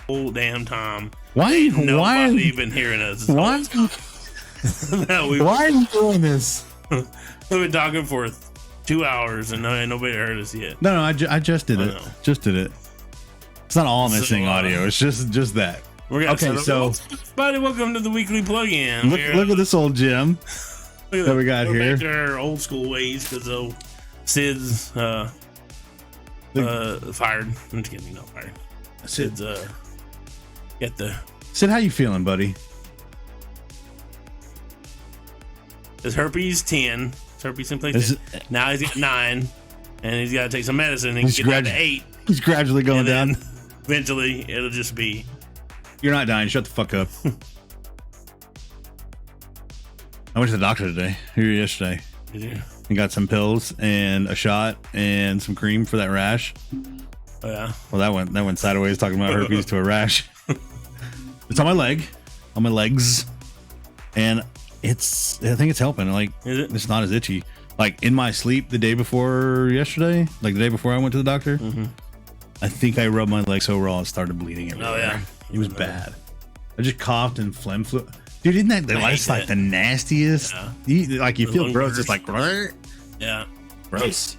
whole damn time. Why? Nobody even hearing us. Why? Why are you doing this? We've been talking for 2 hours and nobody heard us yet. No, I just did it. Just did it. It's not all missing audio. It's just that. Okay, so everybody, welcome to the weekly plug-in. Look at this old gym that we got here. Back to our old school ways because Sid's fired. I'm just kidding, not fired. Sid's get the. Sid, how you feeling, buddy? His herpes 10. His herpes in place. Now he's at 9, and he's got to take some medicine and get down to 8. He's gradually going down. Eventually, it'll just be. You're not dying. Shut the fuck up. I went to the doctor today. Here yesterday. Did you? And got some pills and a shot and some cream for that rash. Oh yeah. Well, that went sideways. Talking about herpes to a rash. It's on my leg, on my legs, and I think it's helping. Like, it's not as itchy. Like in my sleep the day before yesterday, like the day before I went to the doctor. Mm-hmm. I think I rubbed my leg so raw it started bleeding everywhere. Oh yeah. It was bad. I just coughed and phlegm flew. Dude, isn't that like the nastiest? Yeah. You feel gross. It's like, yeah, gross.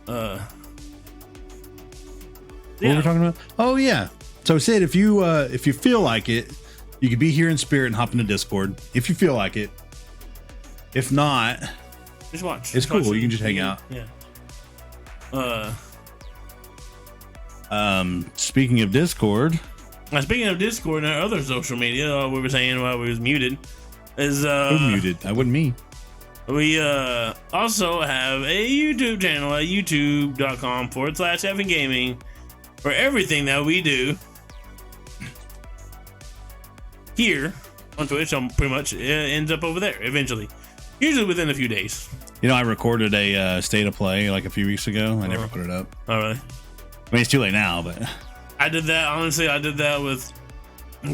What were we talking about? Oh yeah. So Sid, if you feel like it, you could be here in spirit and hop into Discord. If you feel like it. If not, just watch. It's cool. You can just hang out. Yeah. Speaking of Discord. Speaking of Discord and our other social media, we were saying while we was muted is Who muted? That wasn't me. We also have a YouTube channel at youtube.com/eFFn gaming for everything that we do here on Twitch. Pretty much ends up over there eventually, usually within a few days. You know, I recorded a state of play like a few weeks ago. I never put it up. Oh really? I mean, it's too late now, but I did that. Honestly, I did that with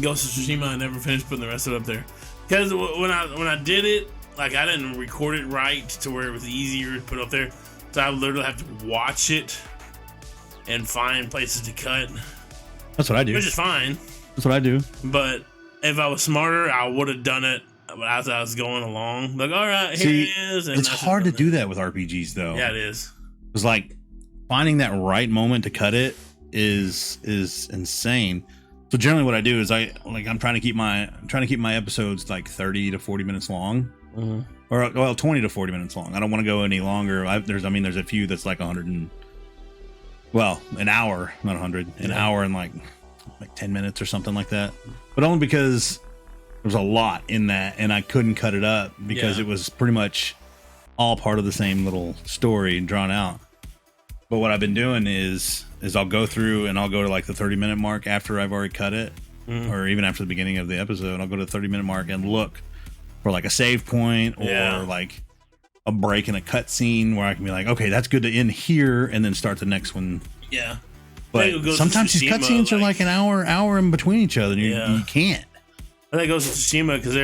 Ghost of Tsushima. I never finished putting the rest of it up there because when I did it, like I didn't record it right to where it was easier to put up there. So I literally have to watch it and find places to cut. That's what I do. Which is fine. That's what I do. But if I was smarter, I would have done it as I was going along. Like, all right, here it is. And it's hard to do that with RPGs, though. Yeah, it is. It's like finding that right moment to cut it is insane. So generally, what I do is I'm trying to keep my episodes like 30 to 40 minutes long, or 20 to 40 minutes long. I don't want to go any longer. There's a few that's like 100 and an hour, not 100, an hour and like 10 minutes or something like that. But only because there was a lot in that, and I couldn't cut it up because it was pretty much all part of the same little story drawn out. But what I've been doing is I'll go through and I'll go to like the 30-minute mark after I've already cut it, or even after the beginning of the episode. I'll go to the 30-minute mark and look for like a save point or like a break in a cut scene where I can be like, okay, that's good to end here, and then start the next one. Yeah. But sometimes these cutscenes are like an hour in between each other. And you can't. I think it goes to Tsushima because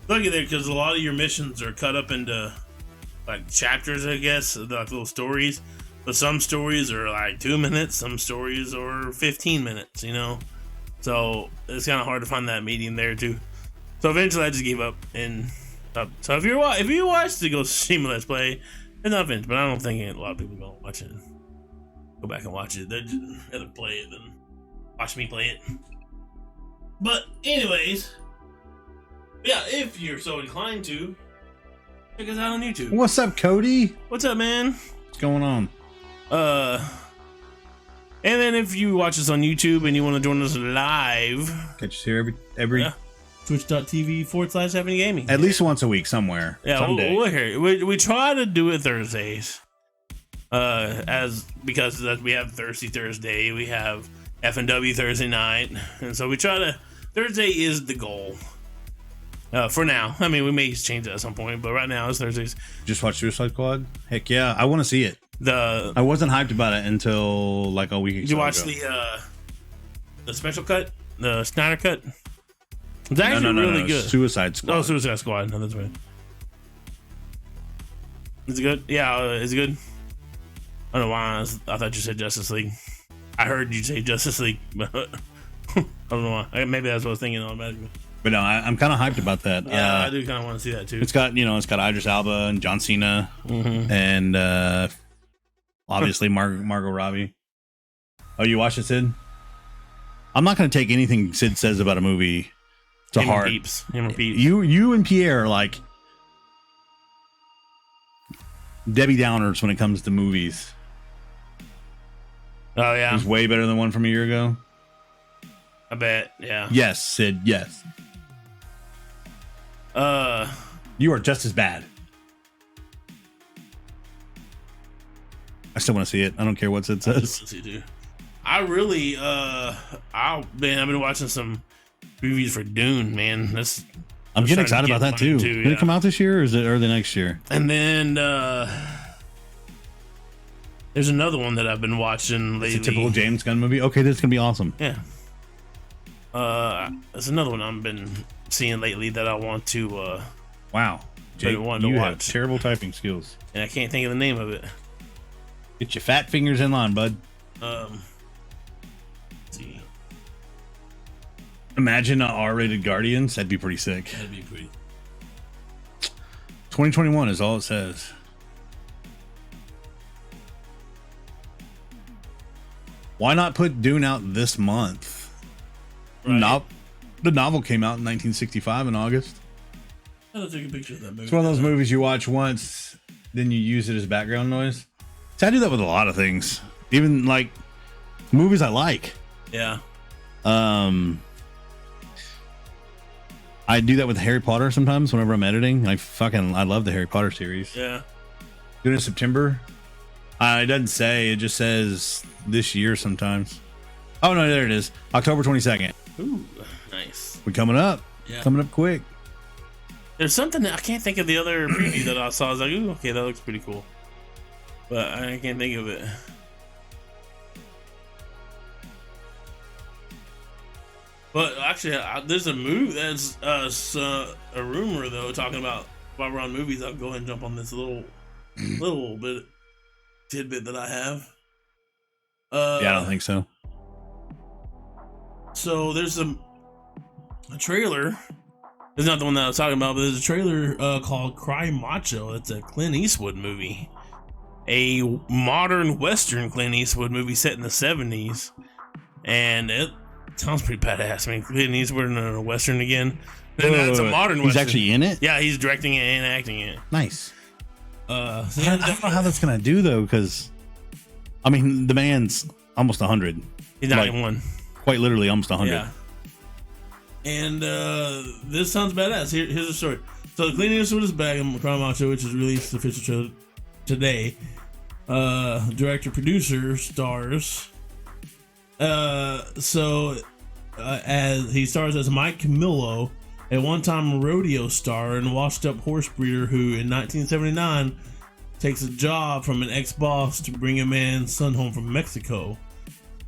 look at there because a lot of your missions are cut up into like chapters, I guess, like little stories. But some stories are like 2 minutes, some stories are 15 minutes, you know? So it's kind of hard to find that medium there too. So eventually I just gave up and stopped. So if you watch the Ghost of Tsushima Let's Play, it's not finished, but I don't think a lot of people are going to watch it. Go back and watch it. They'd rather play it than watch me play it. But anyways, yeah, if you're so inclined to, check us out on YouTube. What's up, Cody? What's up, man? What's going on? And then if you watch us on YouTube and you want to join us live, catch us here every twitch.tv/eFFn gaming. At least once a week somewhere. Yeah, we're here. We try to do it Thursdays. Because we have Thursty Thursday, we have FNW Thursday Night, and so we try to. Thursday is the goal. For now, I mean, we may change it at some point, but right now it's Thursdays. Just watch Suicide Squad? Heck yeah, I want to see it. I wasn't hyped about it until like a week ago. Did you watch the special cut, the Snyder cut? It's actually really good. Suicide Squad. Oh, Suicide Squad. No, that's right. Is it good? Yeah, is it good? I don't know why. I thought you said Justice League. I heard you say Justice League, but I don't know why. Maybe that's what I was thinking automatically. But no, I'm kind of hyped about that. Yeah, I do kind of want to see that too. It's got Idris Elba and John Cena, and obviously Margot Robbie. Oh, you watched it, Sid? I'm not going to take anything Sid says about a movie to heart. Him and Peeps. You and Pierre are like Debbie Downers when it comes to movies. Oh yeah, it was way better than one from a year ago. I bet. Yeah. Yes, Sid. Yes. You are just as bad. I still want to see it. I don't care what Sid says. I really, I've been watching some previews for Dune, man. I'm getting excited about that too. Did it come out this year or is it early next year? And then there's another one that I've been watching lately. It's a typical James Gunn movie. Okay, this is gonna be awesome. Yeah. There's another one I've been seeing lately that I want to. Wow, Jake, you have terrible typing skills, and I can't think of the name of it. Get your fat fingers in line, bud. Let's see. Imagine an R-rated Guardians. That'd be pretty sick. That'd be pretty. 2021 is all it says. Why not put Dune out this month? Right. The novel came out in 1965 in August. I'll take a picture of that movie. It's one of those movies you watch once, then you use it as background noise. So I do that with a lot of things, even like movies I like. Yeah. I do that with Harry Potter sometimes whenever I'm editing. I love the Harry Potter series. Yeah. Do it in September. It doesn't say. It just says this year sometimes. Oh no, there it is. October 22nd. Ooh, nice. We're coming up. Yeah. Coming up quick. There's something I can't think of the other preview that I saw. I was like, ooh, okay, that looks pretty cool. But I can't think of it. But actually, there's a movie that's a rumor though talking about while we're on movies. I'll go ahead and jump on this little bit tidbit that I have. Yeah, I don't think so. So there's a trailer. It's not the one that I was talking about, but there's a trailer called Cry Macho. It's a Clint Eastwood movie. A modern Western Clint Eastwood movie set in the 70s. And it sounds pretty badass. I mean, Clint Eastwood in a Western again. And that's a modern Western. He's actually in it? Yeah, he's directing it and acting it. Nice. So I don't know how that's going to do, though, because, I mean, the man's almost 100. He's not even one. Quite literally almost 100. Yeah. And this sounds badass. Here's the story. So Clint Eastwood is back in Cry Macho, which is released the official trailer today. Director, producer, stars. As he stars as Mike Camillo, a one-time rodeo star and washed-up horse breeder who, in 1979, takes a job from an ex-boss to bring a man's son home from Mexico.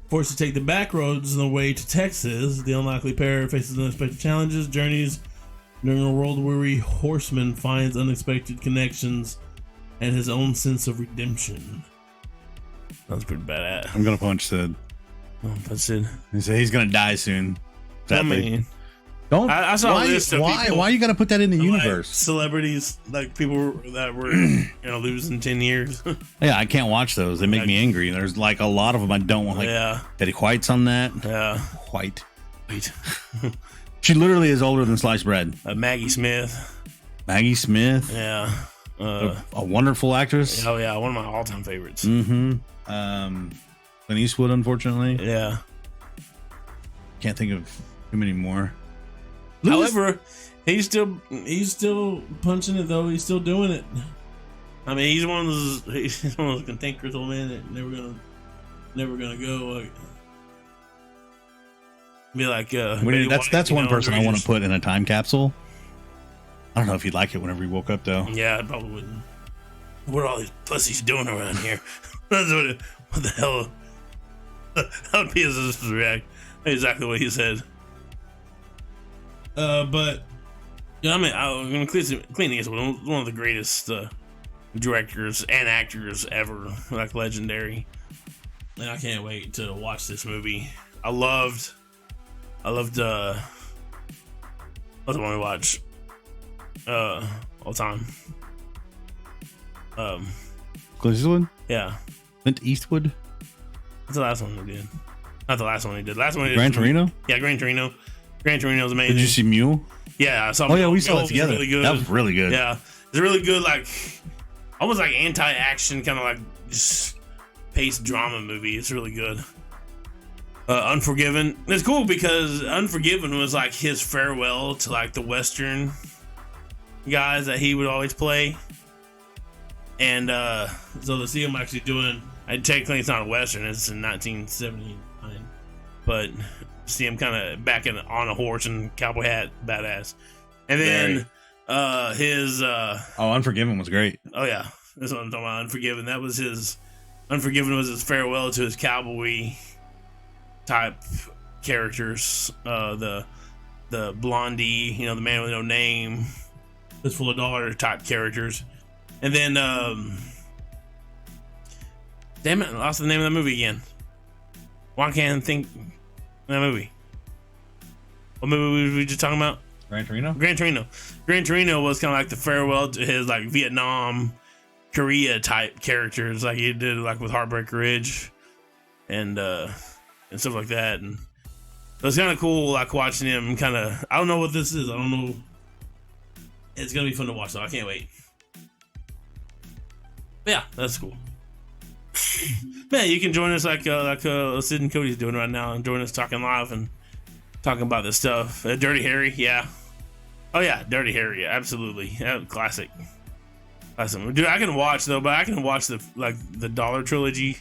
Forced to take the back roads on the way to Texas, the unlikely pair faces unexpected challenges, journeys during a world-weary horseman finds unexpected connections and his own sense of redemption. Sounds pretty badass. I'm gonna punch Sid. Oh, punch Sid. He's gonna die soon. Sadly. I mean, don't. I saw a list of people, why you gotta put that in the universe? Celebrities, like people that were losing 10 years. Yeah, I can't watch those. They make me angry. There's like a lot of them I don't want. Like Betty White's on that. Yeah, White. She literally is older than sliced bread. Maggie Smith. Maggie Smith. Yeah. A wonderful actress. Oh yeah, one of my all-time favorites. Mm-hmm. Clint Eastwood, unfortunately. Yeah. Can't think of too many more. However, he's still punching it though. He's still doing it. I mean, he's one of those cantankerous old men that never gonna go. Be like that's one person I want to put in a time capsule. I don't know if he'd like it whenever he woke up though. Yeah, I probably wouldn't. What are all these pussies doing around here? What the hell? How would his react? Exactly what he said. But yeah, I mean, Clint Eastwood, one of the greatest directors and actors ever, like legendary. and I can't wait to watch this movie. I loved what's the one we watch all the time. Clint Eastwood? Yeah. Clint Eastwood? What's the last one we did? Not the last one we did. Last one we did. Gran Torino? Yeah, Gran Torino. Gran Torino was amazing. Did you see Mule? Yeah, I saw. Oh yeah, we Mule. saw it together. Really good. That was really good. Yeah, it's really good. Like almost like anti-action, kind of like just paced drama movie. It's really good. Unforgiven. It's cool because Unforgiven was like his farewell to like the Western guys that he would always play. And so to see him actually doing, technically it's not a Western, it's in 1979, but see him kind of back on a horse and cowboy hat, badass. And then his Unforgiven was great. Oh yeah, that's what I'm talking about. Unforgiven. That was his. Unforgiven was his farewell to his cowboy type characters. The blondie, the man with no name, fistful of dollar type characters. And then, damn it, I lost the name of the movie again. Why can't I think of that movie? What movie were we just talking about? Gran Torino? Gran Torino. Gran Torino was kind of like the farewell to his like Vietnam, Korea type characters, like he did like with Heartbreak Ridge, and stuff like that. And it was kind of cool, like watching him. Kind of, I don't know what this is. I don't know. It's gonna be fun to watch, though. I can't wait. Yeah, that's cool. Man, you can join us like Sid and Cody's doing right now, and join us talking live and talking about this stuff. Dirty Harry, yeah. Oh yeah, Dirty Harry, yeah, absolutely. Yeah, classic. Dude, I can watch though, but I can watch the Dollar trilogy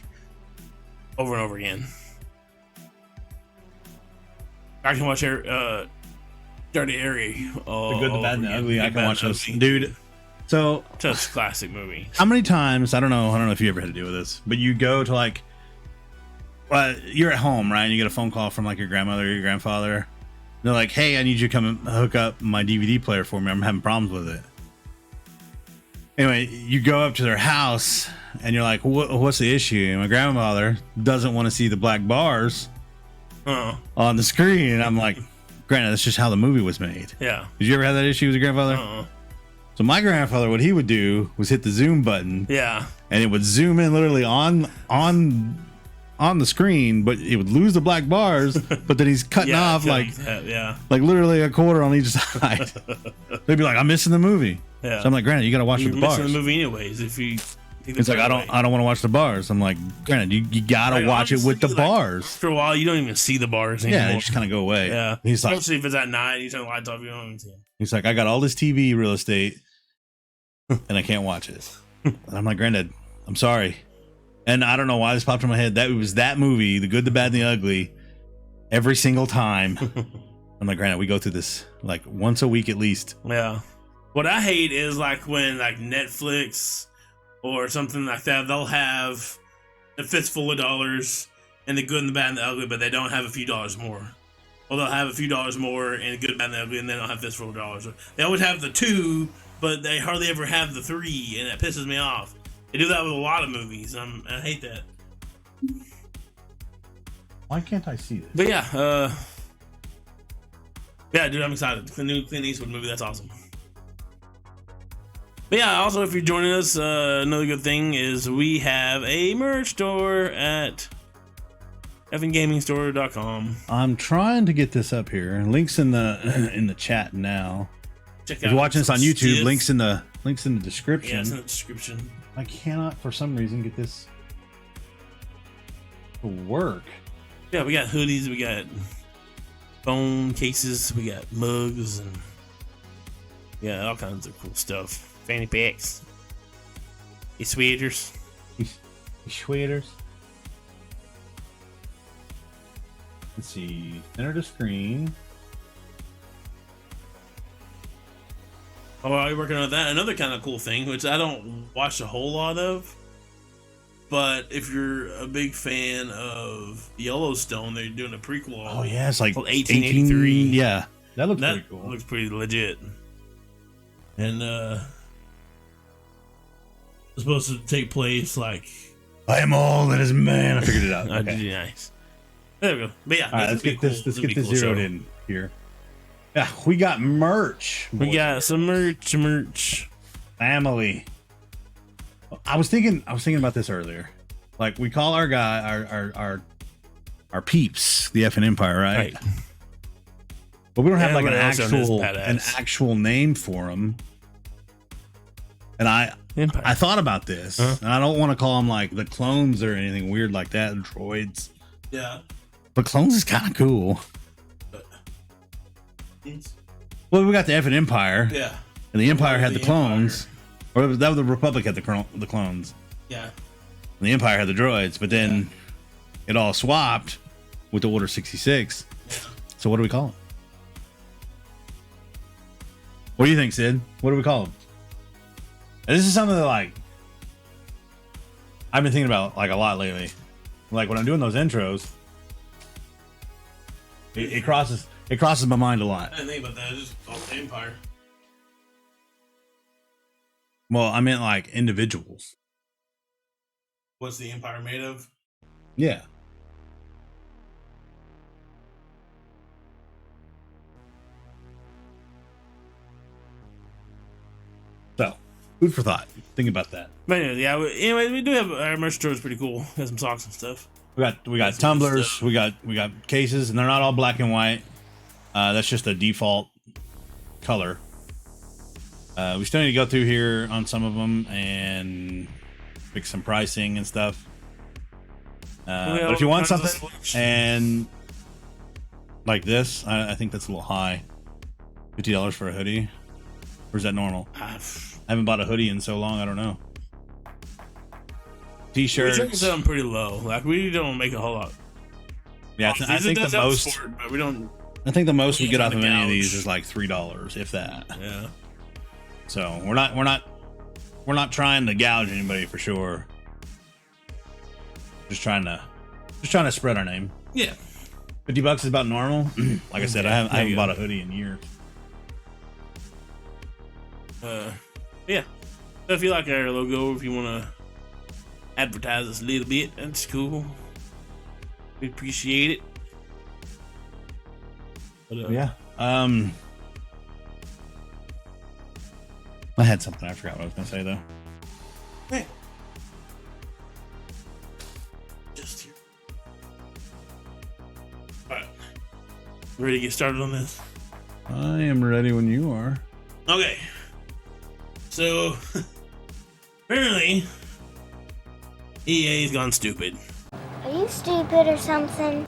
over and over again. I can watch Dirty Harry. The Good, the Bad, and the Ugly. I can watch those, dude. So just classic movie. How many times? I don't know if you ever had to deal with this, but you go to like, well, you're at home, right? And you get a phone call from like your grandmother or your grandfather. They're like, "Hey, I need you to come and hook up my DVD player for me. I'm having problems with it." Anyway, you go up to their house and you're like, "What's the issue?" And my grandmother doesn't want to see the black bars on the screen. And I'm like, "Granted, that's just how the movie was made." Yeah. Did you ever have that issue with your grandfather? So my grandfather, what he would do was hit the zoom button. Yeah. And it would zoom in literally on the screen, but it would lose the black bars, but then he's cutting off like literally a quarter on each side. They'd be like, "I'm missing the movie." Yeah. So I'm like, "Granted, you got to watch the bars." You're missing the movie anyways. If you it's like, I don't want to watch the bars. I'm like, "Granted, you got to watch it with the bars." After a while, you don't even see the bars anymore. Yeah, they just kind of go away. Yeah. He's like, especially if it's at night, you turn the lights off, you don't even see them. He's like, "I got all this TV real estate and I can't watch it." And I'm like, "Granddad, I'm sorry." And I don't know why this popped in my head. That was that movie, The Good, the Bad, and the Ugly, every single time. I'm like, "Granddad, we go through this like once a week at least." Yeah. What I hate is like when like Netflix or something like that, they'll have a fistful of dollars and The Good, and the Bad, and the Ugly, but they don't have a few dollars more. Or they'll have a few dollars more and The Good, Bad, and the Ugly, and they don't have fistful of dollars. They always have the 2, but they hardly ever have the 3, and that pisses me off. They do that with a lot of movies. I hate that. Why can't I see this? But yeah, dude, I'm excited. The new Clint Eastwood movie, that's awesome. But yeah, also if you're joining us, another good thing is we have a merch store at eFFngamingstore.com. I'm trying to get this up here. Links in the chat now. Check if you're watching this on YouTube, links in the description. Yeah, it's in the description. I cannot for some reason get this to work. Yeah, we got hoodies, we got phone cases, we got mugs, and yeah, all kinds of cool stuff. Fanny packs, sweaters. Sweaters. Let's see. Enter the screen. Oh, while you're working on that, another kind of cool thing, which I don't watch a whole lot of, but if you're a big fan of Yellowstone, they're doing a prequel. Oh yeah, it's like 1883. Yeah, that looks pretty cool. Looks pretty legit. And it's supposed to take place like I am all that is man. I figured it out. Okay. Nice. There we go. But yeah, all right, let's get this zeroed in here. Yeah, we got merch. We got some merch. Family. I was thinking about this earlier. Like, we call our guy our peeps the Effin Empire, right? But we don't have like an actual name for them. And I thought about this, and I don't want to call them like the clones or anything weird like that, droids. Yeah. But clones is kind of cool. Well, we got the Effin Empire. Yeah. And the Empire had the clones. Or that was the Republic had the clones. Yeah. And the Empire had the droids, but then it all swapped with the Order 66. Yeah. So what do we call them? What do you think, Sid? What do we call them? And this is something that, like, I've been thinking about like a lot lately. Like when I'm doing those intros, it crosses my mind a lot. I didn't think about that. It's just called the Empire. Well, I meant like individuals. What's the Empire made of? Yeah. So, food for thought. Think about that. But anyway, we do have our merch store is pretty cool. Got some socks and stuff. We got tumblers. We got cases, and they're not all black and white. That's just a default color. We still need to go through here on some of them and fix some pricing and stuff. But if you want something and like this, I think that's a little high. $50 for a hoodie, or is that normal? I haven't bought a hoodie in so long. I don't know. T-shirts. We're something pretty low. Like, we don't make a whole lot. Yeah, I think the most. But we don't. I think the most we get off of any of these is like $3, if that. Yeah. So we're not trying to gouge anybody for sure. Just trying to spread our name. Yeah. $50 is about normal. Like I said, I haven't bought a hoodie in years. Yeah. So if you like our logo, if you want to advertise us a little bit, that's cool. We appreciate it. But, yeah. I had something. I forgot what I was gonna say though. Hey. Just here. All right. Ready to get started on this? I am ready when you are. Okay. So, apparently, EA's gone stupid. Are you stupid or something?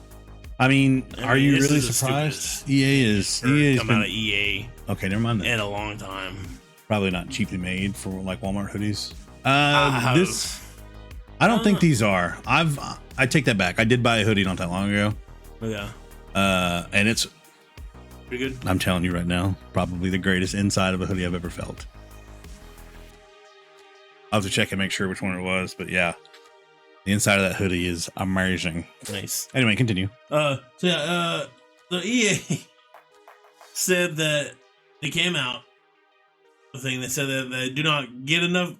I mean, are you really surprised? EA's come out of EA. Okay, never mind that. In a long time. Probably not cheaply made for like Walmart hoodies. I don't think these are. I take that back. I did buy a hoodie not that long ago. Yeah. And it's pretty good. I'm telling you right now, probably the greatest inside of a hoodie I've ever felt. I'll have to check and make sure which one it was, but yeah, the inside of that hoodie is amazing. Nice. Anyway, continue. The EA said that they came out. The thing they said that they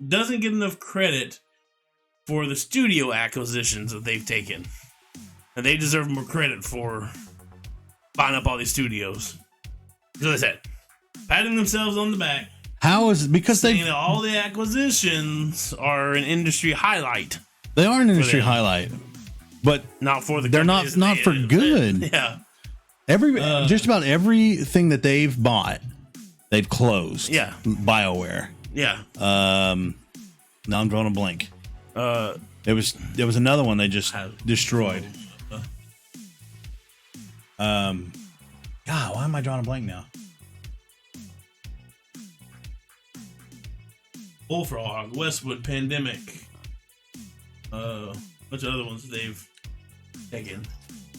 doesn't get enough credit for the studio acquisitions that they've taken, and they deserve more credit for buying up all these studios. So they said, patting themselves on the back. How is it? Because saying that all the acquisitions are an industry highlight. They are an industry highlight, but not for the. They're not for good. Yeah. Just about everything that they've bought, they've closed. Yeah. BioWare. Yeah. Now I'm drawing a blank. There was another one they just destroyed. God, why am I drawing a blank now? Bullfrog, Westwood, Pandemic, bunch of other ones they've taken.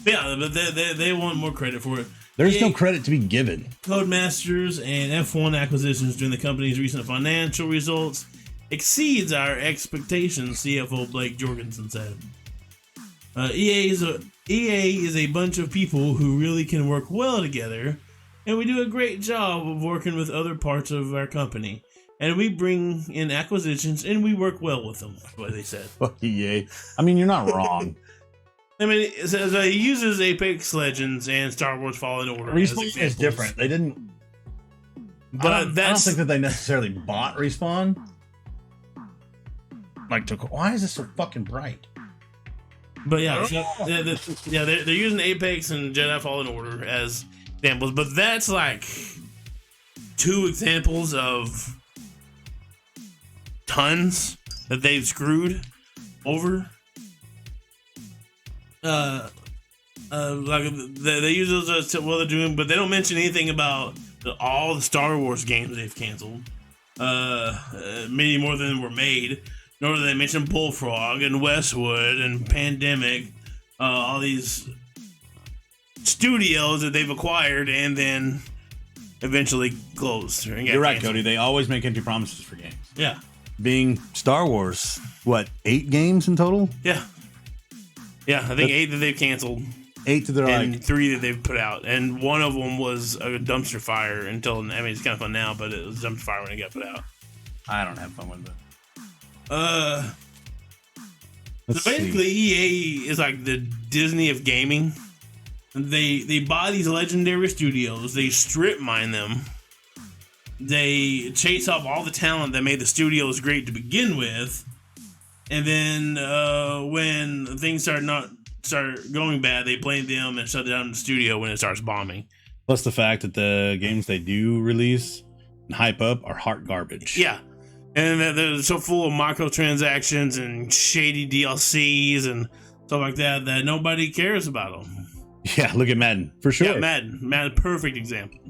But yeah, but they want more credit for it. There's no credit to be given. Codemasters and F1 acquisitions during the company's recent financial results exceeds our expectations, CFO Blake Jorgensen said. EA is a bunch of people who really can work well together, and we do a great job of working with other parts of our company. and we bring in acquisitions, and we work well with them. That's what they said. Fuck EA. I mean, you're not wrong. I mean, it says he uses Apex Legends and Star Wars Fallen Order. Respawn is different. They didn't. But I don't think that they necessarily bought Respawn. Like, why is this so fucking bright? But yeah, so they're using Apex and Jedi Fallen Order as examples, but that's like 2 examples of tons that they've screwed over. Like they use those as what they're doing, but they don't mention anything about all the Star Wars games they've canceled. Many more than were made. Nor do they mention Bullfrog and Westwood and Pandemic, all these studios that they've acquired and then eventually closed. You're right, Cody. They always make empty promises for games. Yeah. Being Star Wars, what, 8 games in total? Yeah. Yeah, I think 8 that they've canceled. 8 that they're and 3 that they've put out. And one of them was a dumpster fire until, I mean, it's kind of fun now, but it was a dumpster fire when it got put out. I don't have fun with it. So basically, EA is like the Disney of gaming. They buy these legendary studios, they strip mine them, they chase off all the talent that made the studios great to begin with, and then when things start going bad, they blame them and shut down the studio when it starts bombing. Plus the fact that the games they do release and hype up are hot garbage. Yeah. And they're so full of microtransactions and shady DLCs and stuff like that that nobody cares about them. Yeah, look at Madden. For sure. Yeah, Madden, perfect example.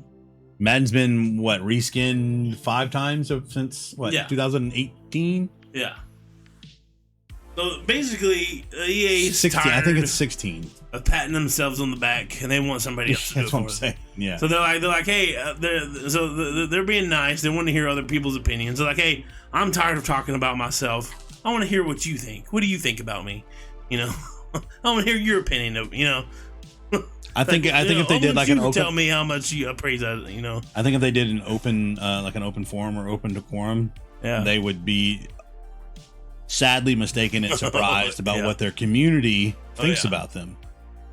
Madden's been, what, reskinned 5 times since, what, 2018? Yeah. So basically, EA 16. I think it's 16. Of patting themselves on the back, and they want somebody else to do it. That's what I'm saying. Yeah. So they're like, hey, they're being nice. They want to hear other people's opinions. They're like, hey, I'm tired of talking about myself. I want to hear what you think. What do you think about me? You know, I want to hear your opinion of, you know. I think if they did like an open, tell me how much you praise that, you know. I think if they did an open like an open forum or open decorum, they would be sadly mistaken and surprised about what their community thinks about them.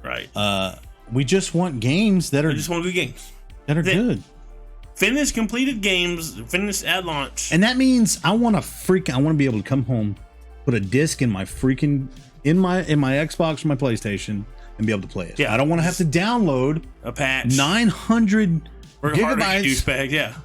Right. We just want games that are good games that are good. Finished, completed games, finished at launch. And that means I want to be able to come home, put a disc in my Xbox or my PlayStation and be able to play it. Yeah. I don't want to have to download a patch 900 gigabytes douchebag,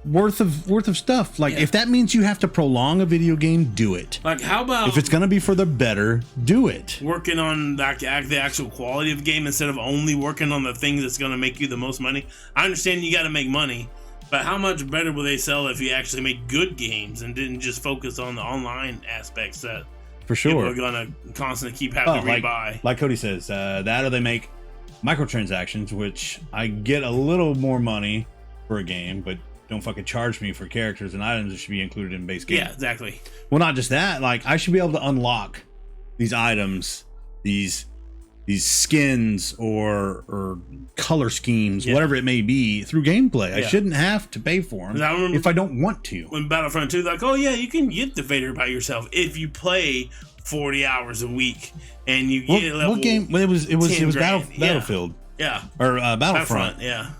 worth of stuff. Like if that means you have to prolong a video game, do it. Like how about if it's going to be for the better, do it. Working on the actual quality of the game instead of only working on the things that's going to make you the most money. I understand you got to make money, but how much better will they sell if you actually made good games and didn't just focus on the online aspects that for sure people are going to constantly keep having to rebuy. Like Cody says, that or they make microtransactions, which I get a little more money for a game, but don't fucking charge me for characters and items that should be included in base game. Yeah, exactly. Well, not just that, like I should be able to unlock these items, these skins or color schemes, whatever it may be, through gameplay. I shouldn't have to pay for them if I don't want to. When Battlefront 2, like, oh yeah, you can get the Vader by yourself if you play 40 hours a week and you get level. What game? Well, it was Battlefield. Yeah. Or Battlefront. Yeah.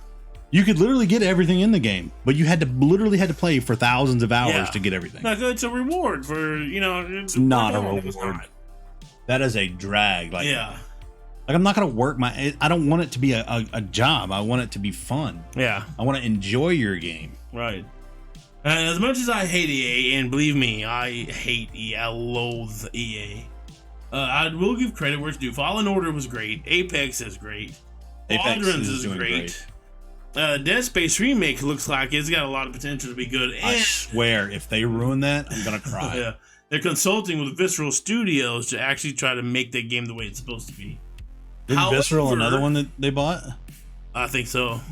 You could literally get everything in the game, but you had to play for thousands of hours to get everything. Like, it's a reward for, you know. It's not a reward. That is a drag. Like, like I'm not going to work I don't want it to be a job. I want it to be fun. Yeah. I want to enjoy your game. Right. And as much as I hate EA, and believe me, I hate EA. I loathe EA. I will give credit where it's due. Fallen Order was great. Apex is great. Squadrons is great. Dead Space Remake looks like it's got a lot of potential to be good. And I swear, if they ruin that, I'm gonna cry. Yeah, they're consulting with Visceral Studios to actually try to make that game the way it's supposed to be. Isn't Visceral another one that they bought? I think so.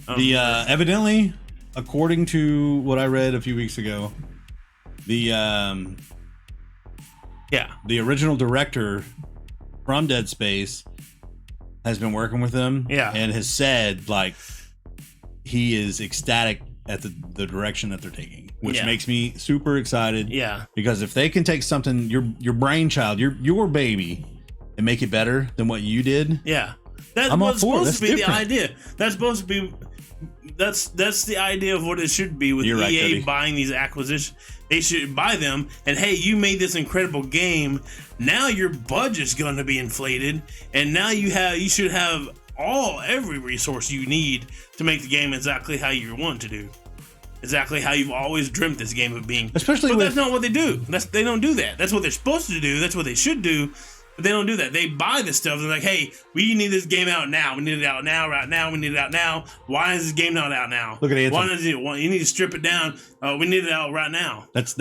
Evidently, according to what I read a few weeks ago, the original director from Dead Space has been working with them, and has said like he is ecstatic at the direction that they're taking, which Yeah. makes me super excited. Yeah. Because if they can take something, your brainchild, your baby, and make it better than what you did, Yeah. That's I'm all what's for it. supposed That's to be different. the idea. That's supposed to be that's the idea of what it should be with You're right, EA Cody. buying these acquisitions. They should buy them and hey, you made this incredible game. Now your budget's going to be inflated and now you should have every resource you need to make the game exactly how you want to do. Exactly how you've always dreamt this game of being. Especially but with- that's not what they do. They don't do that. That's what they're supposed to do. That's what they should do. But they don't do that. They buy this stuff. They're like, hey, we need this game out now. We need it out now, right now. We need it out now. Why is this game not out now? Look at Anthem. Why does it? You need to strip it down. We need it out right now. That's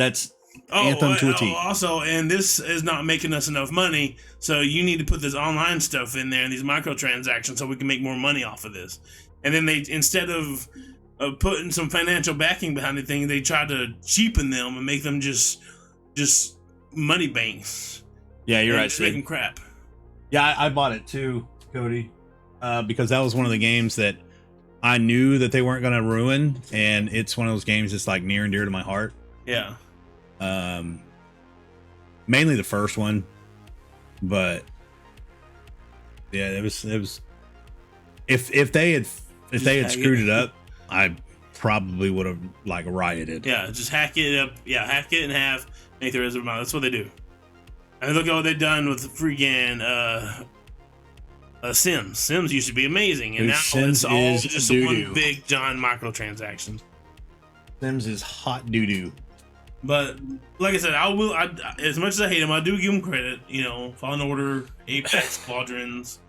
Anthem to a T. Also, and this is not making us enough money, so you need to put this online stuff in there and these microtransactions so we can make more money off of this. And then they, instead of putting some financial backing behind the thing, they try to cheapen them and make them just money banks. Yeah, you're And right. just Sid. making crap. Yeah, I bought it too, Cody, because that was one of the games that I knew that they weren't going to ruin, and it's one of those games that's like near and dear to my heart. Yeah. Mainly the first one, but yeah, it was. If they had screwed it up, I probably would have like rioted. Yeah, just hack it up. Yeah, hack it in half, make the rest of it out. That's what they do. And look at what they've done with freaking Sims. Sims used to be amazing, and Dude, now Sims it's all is just doo-doo. one big giant microtransactions. Sims is hot doo doo. But like I said, I as much as I hate them, I do give them credit. You know, Fallen Order, Apex, Squadrons,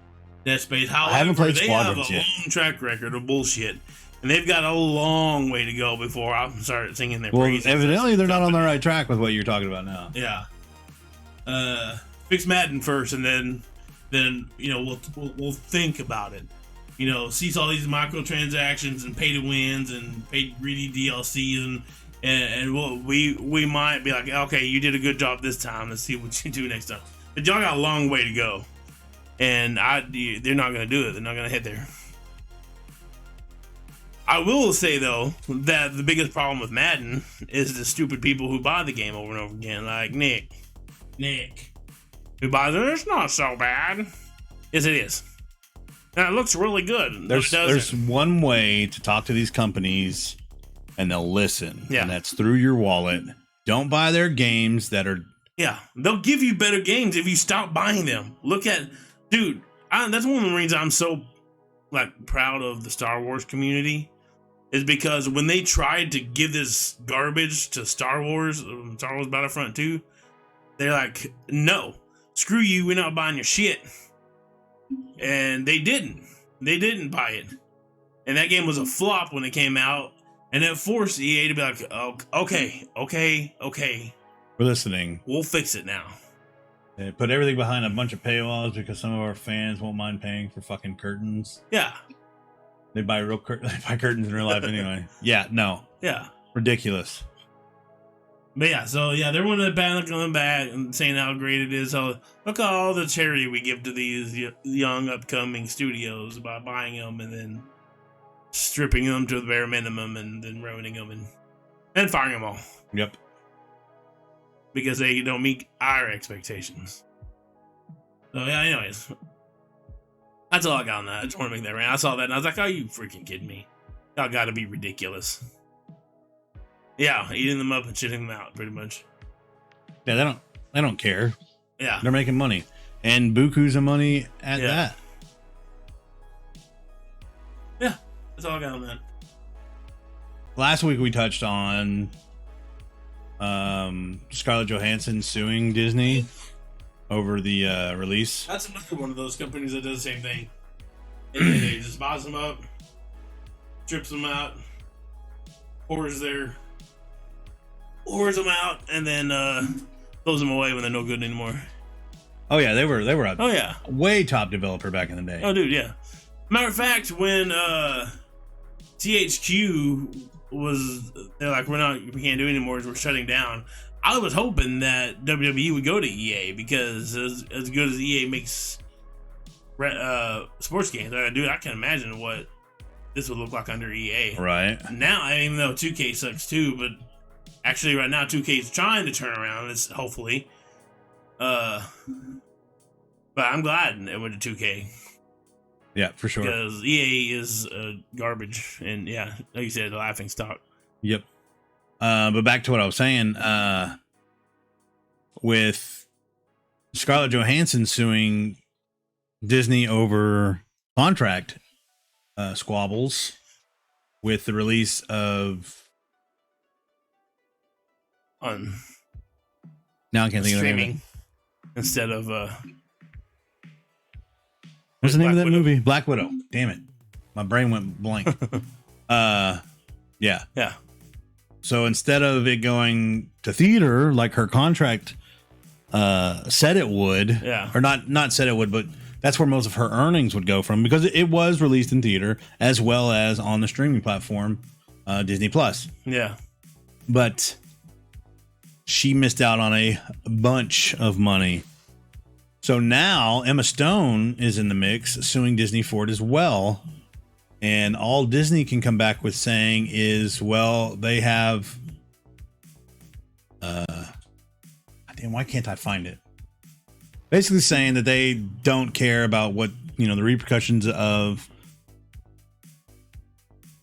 Dead Space. However, I haven't played they Squadrons have a yet. long track record of bullshit, and they've got a long way to go before I start singing their Well, praises. evidently they're not on the right track with what you're talking about now. Yeah. Fix Madden first, and then you know we'll think about it. You know, cease all these microtransactions and pay to wins and pay greedy DLCs and we might be like, okay, you did a good job this time. Let's see what you do next time. But y'all got a long way to go, and they're not gonna do it. They're not gonna hit there. I will say though that the biggest problem with Madden is the stupid people who buy the game over and over again, like Nick, who buys it. It's not so bad. Yes, it is. Now it looks really good. There's one way to talk to these companies, and they'll listen. Yeah. And that's through your wallet. Don't buy their games that are. Yeah, they'll give you better games if you stop buying them. Look at, dude. That's one of the reasons I'm so like proud of the Star Wars community, is because when they tried to give this garbage to Star Wars Battlefront 2, they're like, no, screw you, we're not buying your shit. And they didn't buy it. And that game was a flop when it came out, and it forced EA to be like, oh, okay, We're listening. we'll fix it now. They put everything behind a bunch of paywalls because some of our fans won't mind paying for fucking curtains. Yeah, They buy curtains in real life anyway. Yeah, no, yeah. ridiculous. But yeah, so yeah, they're one of the bad coming back and saying how great it is. So look at all the charity we give to these young upcoming studios by buying them and then stripping them to the bare minimum and then ruining them and firing them all Yep. because they don't meet our expectations. So yeah, anyways, that's all I got on that. I just want to make that rant. I saw that and I was like, "Are you freaking kidding me? Y'all got to be ridiculous." Yeah, eating them up and shitting them out, pretty much. Yeah, they don't care. Yeah. They're making money, and bukus of money at Yeah. that. Yeah, that's all I got on that. Last week we touched on Scarlett Johansson suing Disney over the release. That's another one of those companies that does the same thing. They just buys them up, strips them out, pours them out, and then throws them away when they're no good anymore. Oh yeah, they were a Oh yeah. way top developer back in the day. Oh dude, yeah. Matter of fact, when THQ was, they're like, we can't do it anymore, we're shutting down. I was hoping that WWE would go to EA because as good as EA makes sports games, dude, I can imagine what this would look like under EA. Right. Now, even though 2K sucks too, but actually right now 2K is trying to turn around. It's hopefully. But I'm glad it went to 2K. Yeah, for sure. Because EA is garbage, and yeah, like you said, the laughing stock. Yep. But back to what I was saying, with Scarlett Johansson suing Disney over contract squabbles with the release of On now I can't think streaming of the name instead of what's the name of that Widow. movie? Black Widow. Damn it, my brain went blank. Yeah. So instead of it going to theater like her contract said it would, or not said it would, but that's where most of her earnings would go from, because it was released in theater as well as on the streaming platform Disney Plus. Yeah. But she missed out on a bunch of money. So now Emma Stone is in the mix suing Disney for it as well. And all Disney can come back with saying is, well, they have damn, why can't I find it? Basically saying that they don't care about what, the repercussions of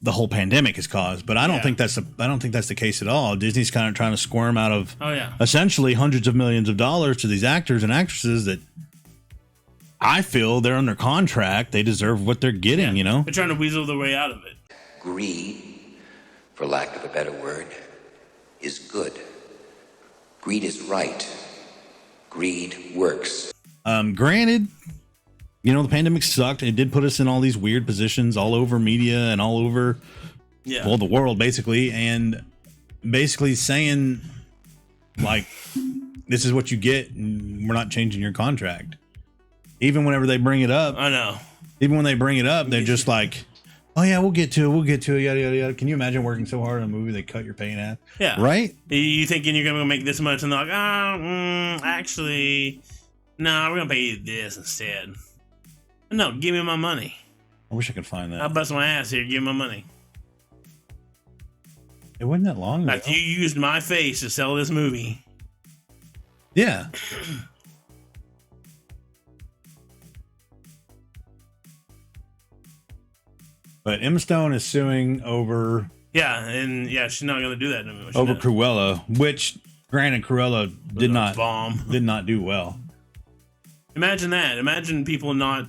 the whole pandemic has caused. But I don't think that's the case at all. Disney's kind of trying to squirm out of essentially hundreds of millions of dollars to these actors and actresses that I feel they're under contract. They deserve what they're getting, They're trying to weasel their way out of it. Greed, for lack of a better word, is good. Greed is right. Greed works. Granted, the pandemic sucked. It did put us in all these weird positions all over media and all over the world, basically. And basically saying, like, this is what you get, and we're not changing your contract. Even whenever they bring it up. I know. Even when they bring it up, they're just like, oh, yeah, we'll get to it, yada, yada, yada. Can you imagine working so hard on a movie they cut your pay in half? Yeah. Right? You thinking you're going to make this much, and they're like, actually, no, we're going to pay you this instead. No, give me my money. I wish I could find that. I'll bust my ass here. Give me my money. It wasn't that long ago. Like, you used my face to sell this movie. Yeah. But Emma Stone is suing over... Yeah, and she's not going to do that anymore. Over Cruella, which, granted, Cruella did not do well. Imagine that. Imagine people not...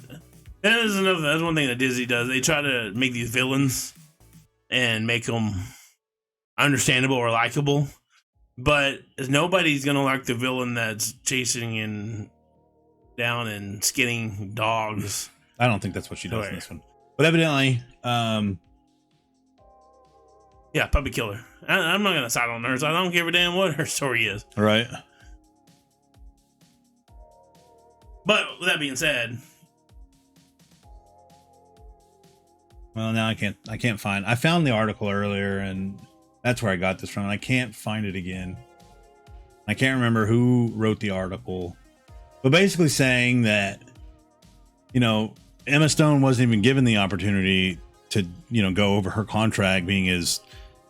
That's one thing that Disney does. They try to make these villains and make them understandable or likable. But nobody's going to like the villain that's chasing down and skinning dogs. I don't think that's what she does in this one. But evidently, puppy killer. I'm not gonna side on hers. I don't give a damn what her story is. Right. But with that being said, well, now I can't find. I found the article earlier, and that's where I got this from. And I can't find it again. I can't remember who wrote the article, but basically saying that, Emma Stone wasn't even given the opportunity to, go over her contract, being as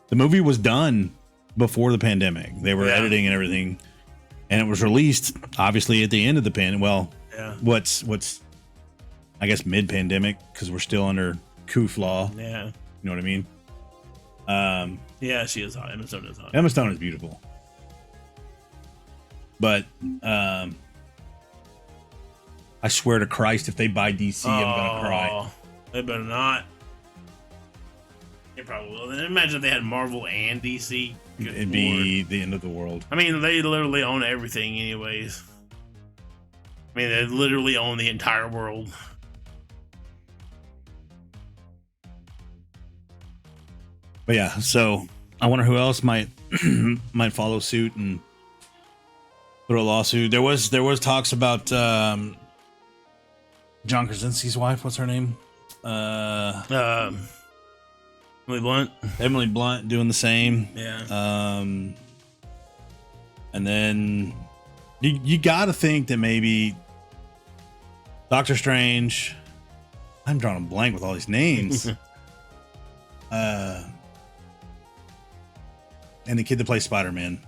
the movie was done before the pandemic. They were editing and everything, and it was released obviously at the end of the pandemic. Well, what's I guess mid-pandemic, because we're still under Koof law. Yeah, you know what I mean. She is hot. Emma Stone is hot. Emma Stone is beautiful, but I swear to Christ, if they buy DC, I'm gonna cry. They better not. They probably will. Then imagine if they had Marvel and DC. It'd be the end of the world. I mean, they literally own everything, anyways. I mean, they literally own the entire world. But yeah, so I wonder who else might follow suit and throw a lawsuit. There was talks about John Krasinski's wife. What's her name? Emily Blunt. Emily Blunt doing the same. Yeah. And then you got to think that maybe Doctor Strange. I'm drawing a blank with all these names. and the kid that plays Spider-Man,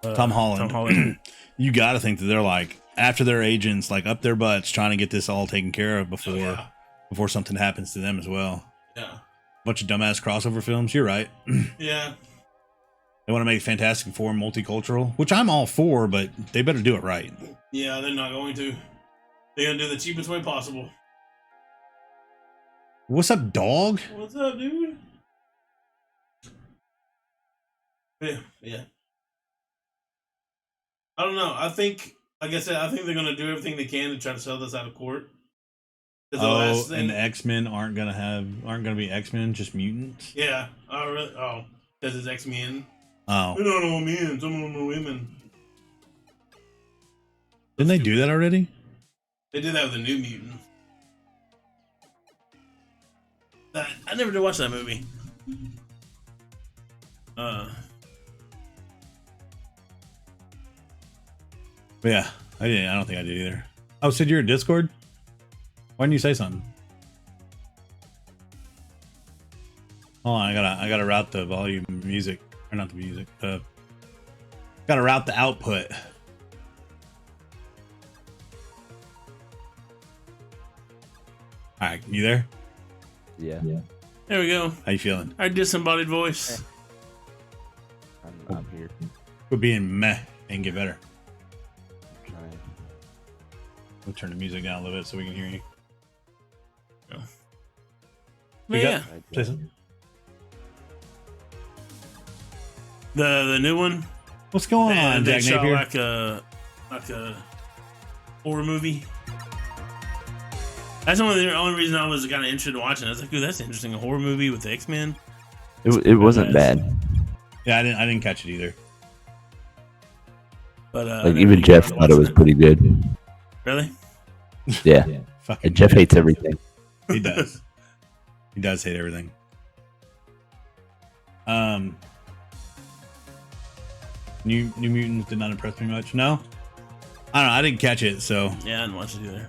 Tom Holland. You got to think that they're like, after their agents, like up their butts trying to get this all taken care of before something happens to them as well. Yeah. Bunch of dumbass crossover films. You're right. Yeah. They want to make Fantastic Four multicultural, which I'm all for, but they better do it right. Yeah, they're not going to. They're going to do the cheapest way possible. What's up, dog? What's up, dude? Yeah. I don't know. I think, like I said, I think they're going to do everything they can to try to sell this out of court. Oh, and the X-Men aren't gonna be X-Men, just mutants. Yeah. Oh, really? Oh, because it's X-Men. Oh, They're not all men. Some of them are women. Didn't they do that already? They did that with the New Mutant. I never did watch that movie. But yeah, I didn't. I don't think I did either. Oh, Sid, you're in Discord? Why didn't you say something? Hold on, I gotta route the volume music, or not the music. Gotta route the output. All right, you there? Yeah. There we go. How you feeling? Our disembodied voice. I'm here. Quit being meh and get better. Trying. We'll turn the music down a little bit so we can hear you. But yeah, Say something. the new one. What's going on, They Jack shot Napier? like a horror movie. That's the only reason I was kind of interested in watching. I was like, "Ooh, that's interesting. A horror movie with the X-Men." It wasn't bad. Yeah, I didn't catch it either. But Like even Jeff thought it was pretty good. Really? Yeah. Fucking And Jeff hates everything. He does. He does hate everything. New Mutants did not impress me much. No, I don't know. I didn't catch it. So Yeah, I didn't watch it either.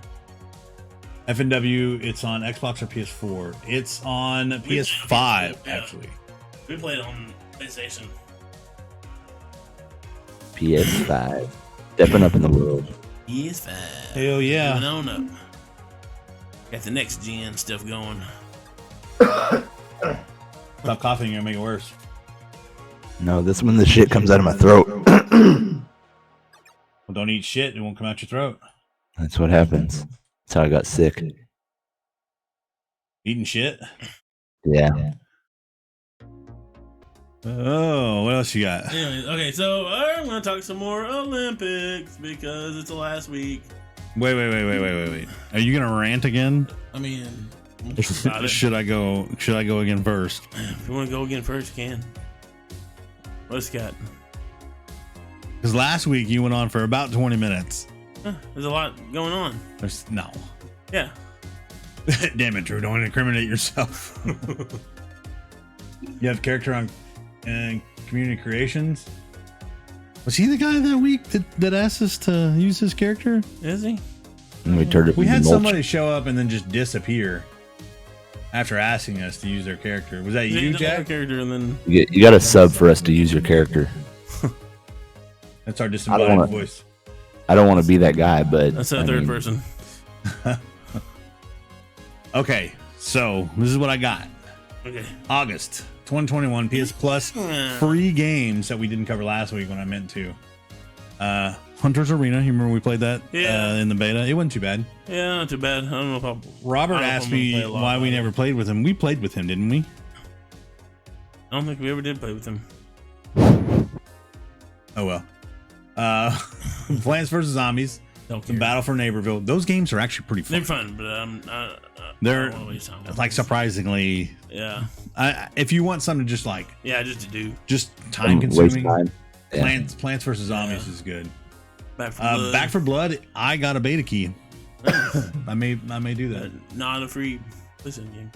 FNW, it's on Xbox or PS4. It's on PS5 Yeah. actually. We played it on PlayStation. PS5. Stepping up in the world. PS5. Hell yeah. Moving on up. Got the next gen stuff going. Stop coughing, you're gonna make it worse. No, this when the shit comes out of my throat. Well, don't eat shit; it won't come out your throat. That's what happens. That's how I got sick. Eating shit. Yeah. Oh, what else you got? Anyways, okay, so I'm gonna talk some more Olympics because it's the last week. Wait. Are you gonna rant again? I mean, about it. Should I go again first? If you want to go again first, you can. What's got? Because last week you went on for about 20 minutes. There's a lot going on. There's no. Yeah. Damn it, Drew! Don't incriminate yourself. You have character on Community Creations. Was he the guy that week that asked us to use his character? Is he? And we turned it We into had mulch. somebody show up and then just disappear after asking us to use their character. Was that you, Jack? Character, and then You got a sub for us to use your character. That's our I don't disembodied wanna- voice. I don't want to be that guy, but that's the I third mean, person. Okay, so this is what I got. Okay. August 2021 PS Plus free games that we didn't cover last week when I meant to. Hunter's Arena. You remember we played that in the beta? It wasn't too bad. Yeah, not too bad. I don't know if I'll. Robert asked me why we never played with him. We played with him, didn't we? I don't think we ever did play with him. Oh well. Plants vs Zombies, Don't The care. Battle for Neighborville. Those games are actually pretty fun. They're fun, but They're I don't wanna waste time with like them. surprisingly. Yeah, If you want something just like just to do. just time waste consuming, time. Yeah. Plants vs Zombies is good. Back for Blood. Back for Blood. I got a beta key. I may do that. Not a free listen game.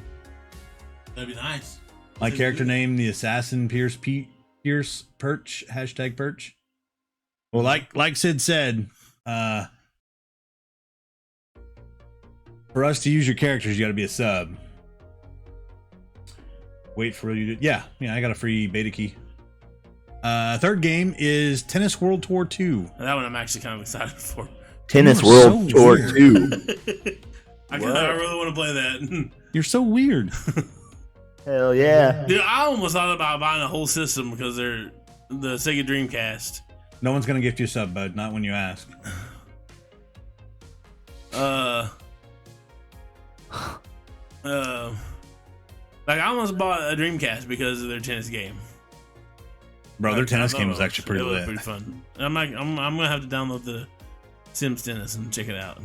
That'd be nice. My character name, the Assassin Pierce Perch #Perch. Well, like Sid said, for us to use your characters, you got to be a sub. Wait for you to. Yeah, I got a free beta key. Third game is Tennis World Tour 2. That one I'm actually kind of excited for. Tennis You are World so Tour weird. 2. I really want to play that. You're so weird. Hell yeah. Dude, I almost thought about buying a whole system because they're the Sega Dreamcast. No one's gonna gift you a sub, bud. Not when you ask. Like I almost bought a Dreamcast because of their tennis game. Bro, their tennis I game thought was it actually pretty it was lit. pretty fun. I'm gonna have to download the Sims Tennis and check it out.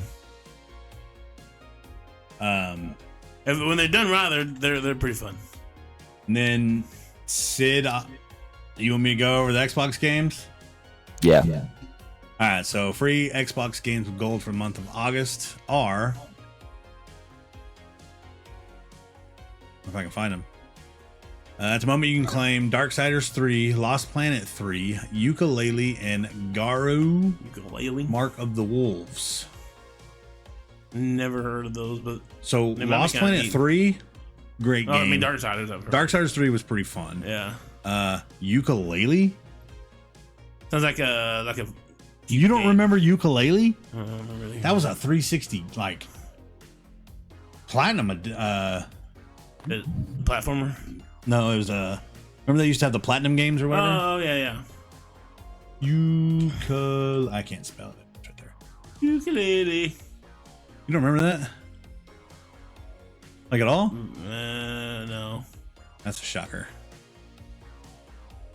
When they're done right, they're pretty fun. And then Sid, you want me to go over the Xbox games? Yeah. All right, so free Xbox games with gold for the month of August are, if I can find them. At the moment, you can claim Darksiders 3, Lost Planet 3, Ukulele, and Garu Ukulele? Mark of the Wolves. Never heard of those, but So they might be Lost kinda Planet neat. 3, great game. I mean Darksiders. I've heard. Darksiders 3 was pretty fun. Yeah, Ukulele? sounds like a. You don't game. remember Ukulele? I don't remember really. That was a 360 like platinum. The platformer. No, it was remember they used to have the platinum games or whatever. Oh yeah. I can't spell it. It's right there. Ukulele. You don't remember that? Like at all? No. That's a shocker.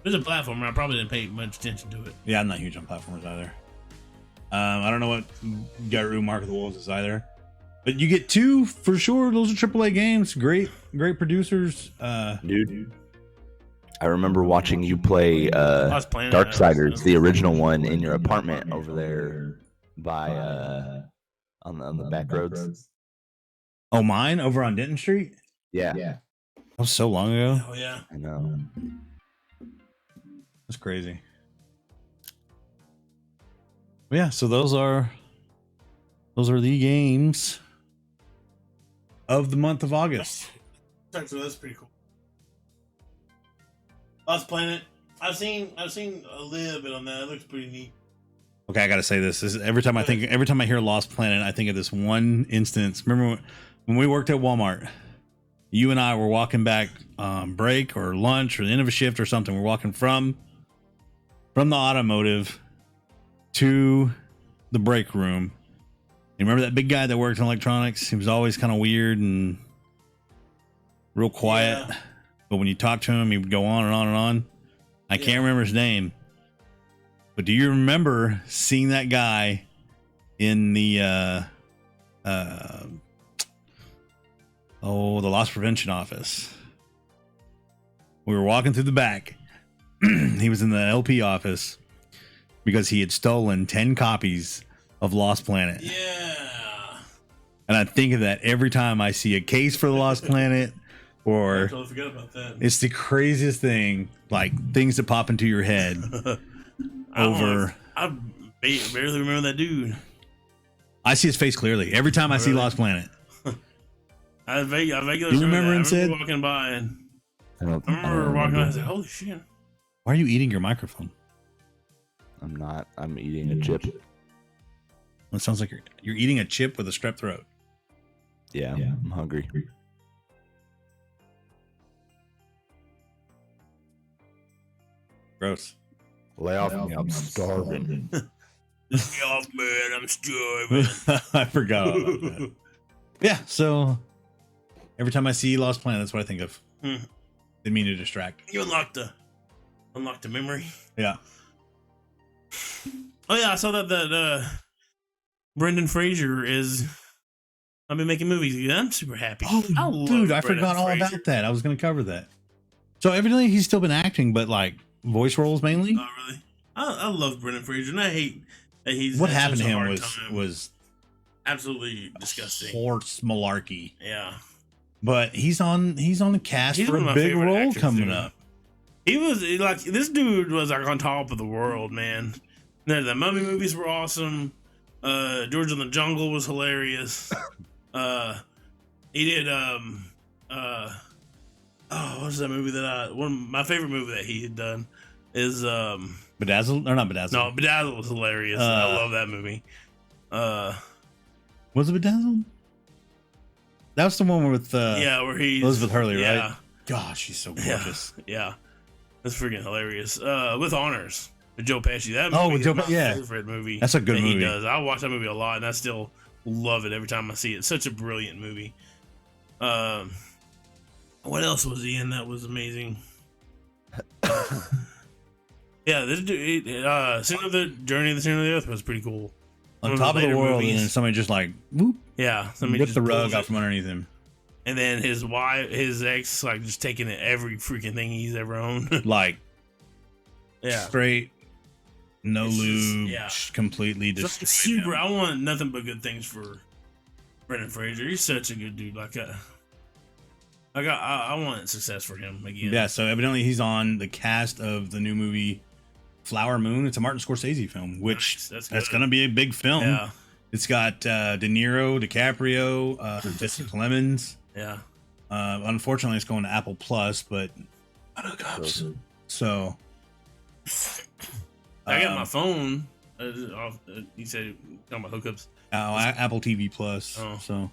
There's a platformer. I probably didn't pay much attention to it. Yeah, I'm not huge on platformers either. I don't know what Garu Mark of the Wolves is either. But you get two for sure. Those are AAA games. Great producers. Dude, I remember watching you play I was playing Darksiders, the original one, in your apartment over there by on the back roads. Oh, mine over on Denton Street? Yeah. That was so long ago. Oh yeah. I know. That's crazy. But yeah, so those are the games of the month of August. So that's pretty cool. Lost Planet. I've seen a little bit on that. It looks pretty neat. Okay, I gotta say this. Every time I hear Lost Planet, I think of this one instance. Remember when we worked at Walmart? You and I were walking back break or lunch or the end of a shift or something. We're walking from the automotive to the break room. You remember that big guy that worked in electronics? He was always kind of weird and real quiet. Yeah. But when you talk to him, he would go on and on and on. I can't remember his name. But do you remember seeing that guy in the the loss prevention office? We were walking through the back. He was in the LP office because he had stolen 10 copies of Lost Planet. Yeah. And I think of that every time I see a case for the Lost Planet, I or totally forgot about that. it's the craziest thing, like things that pop into your head. I barely remember that dude. I see his face clearly every time I see Really? Lost Planet. I vaguely You remember him, that. I Sid? remember walking by and I remember walking by and said, "Holy shit!" Why are you eating your microphone? I'm not. I'm eating a chip. It sounds like you're eating a chip with a strep throat. Yeah. I'm hungry. Gross. Lay off me. I'm starving. Get me off, man! I'm starving. I forgot all about that. Yeah, so every time I see Lost Planet, that's what I think of. Didn't mean to distract. You unlocked the memory. Yeah. Oh yeah, I saw that Brendan Fraser is. I've been making movies again. I'm super happy. Oh, love dude, I Brendan forgot all Fraser. about that. I was going to cover that. So evidently he's still been acting, but like voice roles mainly. Oh really? I love Brendan Fraser, and I hate that he's. What had happened to such a him hard time. was absolutely disgusting. horse malarkey. Yeah. But he's on the cast He's for one of a my big favorite role actors, coming dude. up. He was like, this dude was like on top of the world, man. The Mummy movies were awesome. George in the Jungle was hilarious. He did Oh, what's that movie that my favorite movie that he had done is Bedazzled or not Bedazzled? No, Bedazzled was hilarious. I love that movie. Was it Bedazzled? That was the one with where he's Elizabeth Hurley, yeah. right? Gosh, she's so gorgeous. Yeah. That's freaking hilarious. With honors, with Joe Pesci. That Oh, movie with Joe is my Pesci, yeah. favorite movie. That's a good that movie. He does. I watch that movie a lot, and I still love it every time I see it. It's such a brilliant movie. What else was he in that was amazing? Yeah, this dude, Journey of the Center of the Earth was pretty cool. On top of the world, and then somebody just like whoop, yeah, somebody ripped just the rug pulls out it. from underneath him. And then his ex, like just taking every freaking thing he's ever owned. Like Yeah, straight, no It's just- lube, yeah. completely Just destroyed super. him. I want nothing but good things for Brendan Fraser. He's such a good dude. I want success for him again. Yeah, so evidently he's on the cast of the new movie Flower Moon. It's a Martin Scorsese film, which Nice. That's that's good. going to be a big film. Yeah, It's got De Niro, DiCaprio, Jesse Plemons. yeah. Unfortunately, it's going to Apple Plus, but hookups. So I got my phone. You said talking about hookups. Apple TV Plus. Oh. So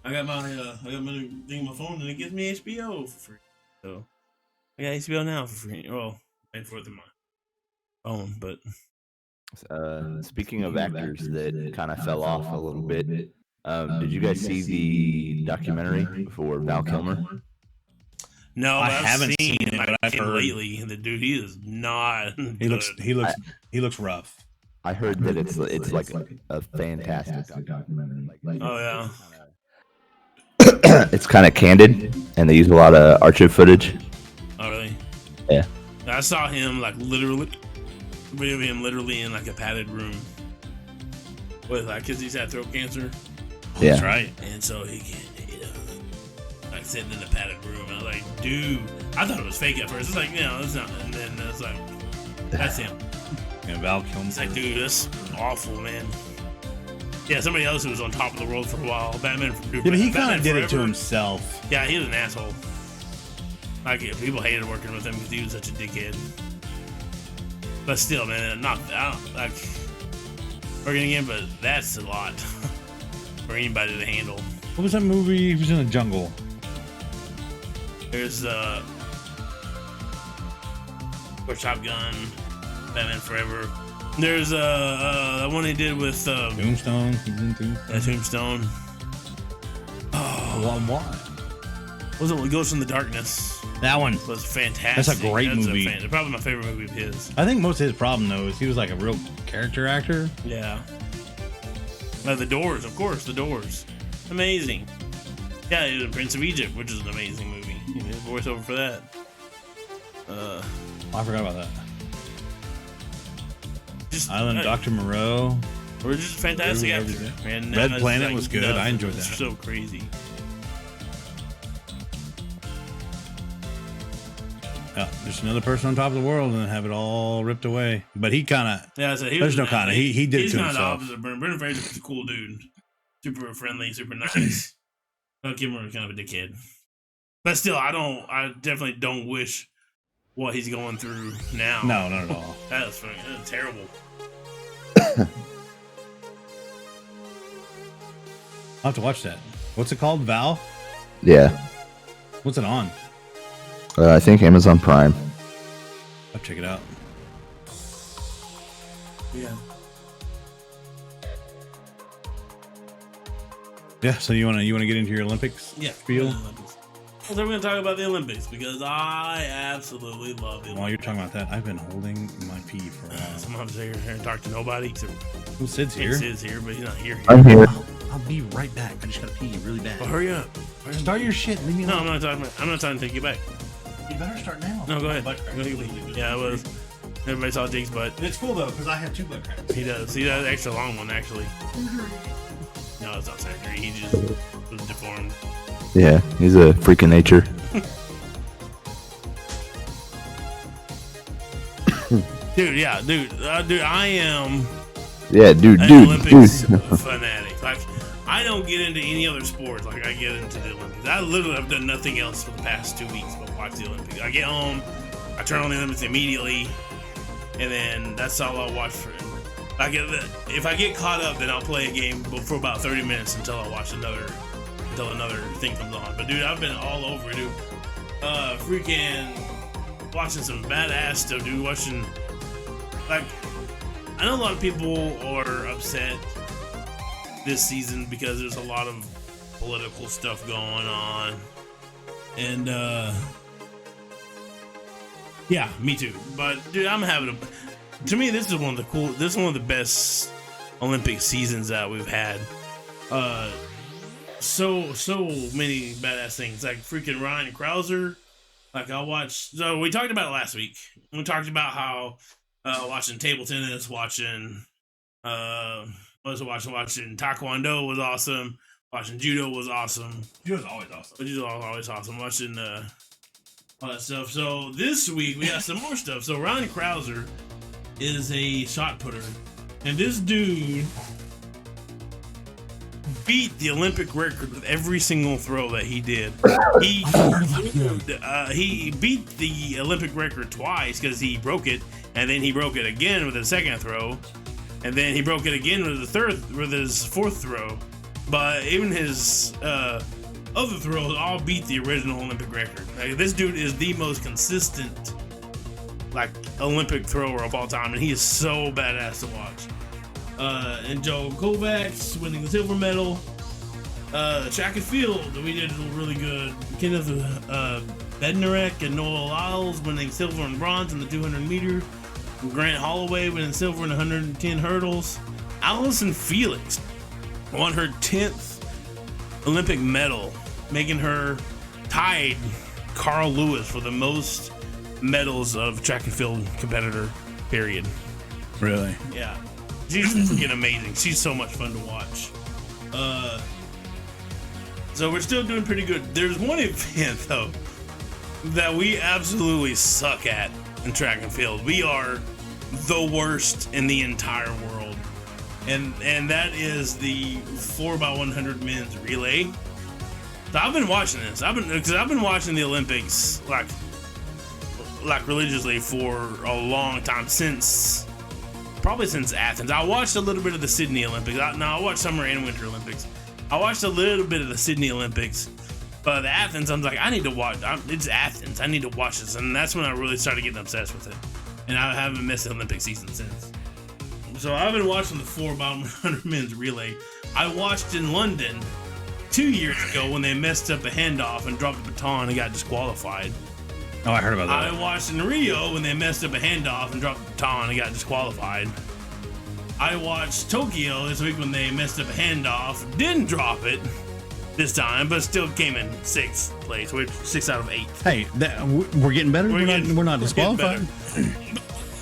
I got my thing on my phone, and it gives me HBO for free. So I got HBO now for free. Well, paying for it through my phone, but Speaking of actors that kind of fell off a little bit, did you guys see the documentary for Val Kilmer? no, I but I've haven't seen seen it, like, but I've him heard- lately. And the dude, he is not. he looks rough. I heard that it's like a fantastic documentary. Oh yeah. It's kind of candid, and they use a lot of archive footage. Oh really? Yeah. I saw him like literally, video of him literally in like a padded room with like, cause he's had throat cancer, Yeah. That's right. and so he can't, like sitting in a padded room. I was like, dude, I thought it was fake at first. It's like, no, it's not. And then it's like, that's him. Yeah, Val Kilmer. It's like, dude, that's awful, man. Yeah, somebody else who was on top of the world for a while. Batman. Yeah, but he kind Batman of did it to Forever. himself. Yeah, he was an asshole. Like, yeah, people hated working with him because he was such a dickhead. But still, man, I don't like working again, but that's a lot for anybody to handle. What was that movie? He was in the jungle. There's of course, Top Gun, Batman Forever. There's that one he did with Tombstone. He was in Tombstone. Tombstone. Oh, why? Was it Ghost in the Darkness? That one. Was fantastic. That's a great movie. Probably my favorite movie of his. I think most of his problem though is he was like a real character actor. Yeah. The Doors, of course, The Doors. Amazing. Yeah, he was in Prince of Egypt, which is an amazing movie. He did a voiceover for that. I forgot about that. Just Island of Dr. Moreau. We're just fantastic Everything. actors. Man, Red it's Planet was good. I enjoyed It's that. so crazy. Yeah, just another person on top of the world and have it all ripped away. But he kind of. Yeah, so he There's was no kinda. He did it he's to kind of the himself. opposite of Brendan. Brendan Fraser was a cool dude. Super friendly, super nice. Val Kilmer was kind of a dickhead. But still, I definitely don't wish what he's going through now. No, not at all. That's terrible. I'll have to watch that. What's it called? Val? Yeah. What's it on? I think Amazon Prime. I'll check it out. Yeah. Yeah. So you wanna get into your Olympics? Yeah. Spiel? So we're going to talk about the Olympics because I absolutely love the Olympics. While you're talking about that, I've been holding my pee for a while. Sometimes here and talk to nobody. So Who Sid's here? Sid's here, but he's not here. I'm here. I'll be right back. I just gotta pee really bad. Well, hurry up. Start your shit. Leave me No, alone. I'm not trying to take you back. You better start now. No, go ahead. Butt crack. Go ahead. Yeah, it was. Everybody saw Jake's butt. It's cool though, because I have 2 butt cracks. He does. He does an extra long one, actually. No, it's not surgery. He just was deformed. Yeah, he's a freak of nature. Dude, yeah, dude, I am Yeah, dude, an Olympics fanatic. Like, I don't get into any other sports like I get into the Olympics. I literally have done nothing else for the past 2 weeks but watch watch the Olympics. I get home, I turn on the Olympics immediately, and then that's all I'll watch for. If I get caught up, then I'll play a game for about 30 minutes until I watch another thing comes on. But dude, I've been all over, dude. Freaking watching some badass stuff, dude. Watching, like, I know a lot of people are upset this season because there's a lot of political stuff going on, and yeah, me too. But dude, I'm having to me, this is one of the best Olympic seasons that we've had. So many badass things, like freaking Ryan Krauser. Like, I watched, so we talked about it last week. We talked about how watching table tennis, watching Taekwondo was awesome. Watching judo was awesome. Judo's always awesome. Judo's always awesome. Watching all that stuff. So this week we got some more stuff. So Ryan Krauser is a shot putter, and this dude beat the Olympic record with every single throw that he did. He beat the Olympic record twice because he broke it, and then he broke it again with his second throw, and then he broke it again with his fourth throw. But even his other throws all beat the original Olympic record. Like, this dude is the most consistent, like, Olympic thrower of all time, and he is so badass to watch. And Joe Kovacs winning the silver medal. Track and field, we did really good. Kenneth Bednarek and Noah Lyles winning silver and bronze in the 200 meter. Grant Holloway winning silver in 110 hurdles. Allison Felix won her 10th Olympic medal, making her tied Carl Lewis for the most medals of track and field competitor, period. Really? Yeah. She's freaking amazing. She's so much fun to watch. So we're still doing pretty good. There's one event, though, that we absolutely suck at in track and field. We are the worst in the entire world. And that is the 4x100 men's relay. So I've been watching this. I've been watching the Olympics like religiously for a long time, probably since Athens. I watched a little bit of the Sydney Olympics. I watched Summer and Winter Olympics. I watched a little bit of the Sydney Olympics, but the Athens, I'm like, I need to watch. It's Athens. I need to watch this, and that's when I really started getting obsessed with it. And I haven't missed the Olympic season since. So I've been watching the 4x100 men's relay. I watched in London 2 years ago when they messed up a handoff and dropped the baton and got disqualified. Oh, I heard about that. I watched in Rio when they messed up a handoff and dropped the baton and got disqualified. I watched Tokyo this week when they messed up a handoff, didn't drop it this time, but still came in 6th place, which 6 out of 8. Hey, we're getting better. We're not disqualified.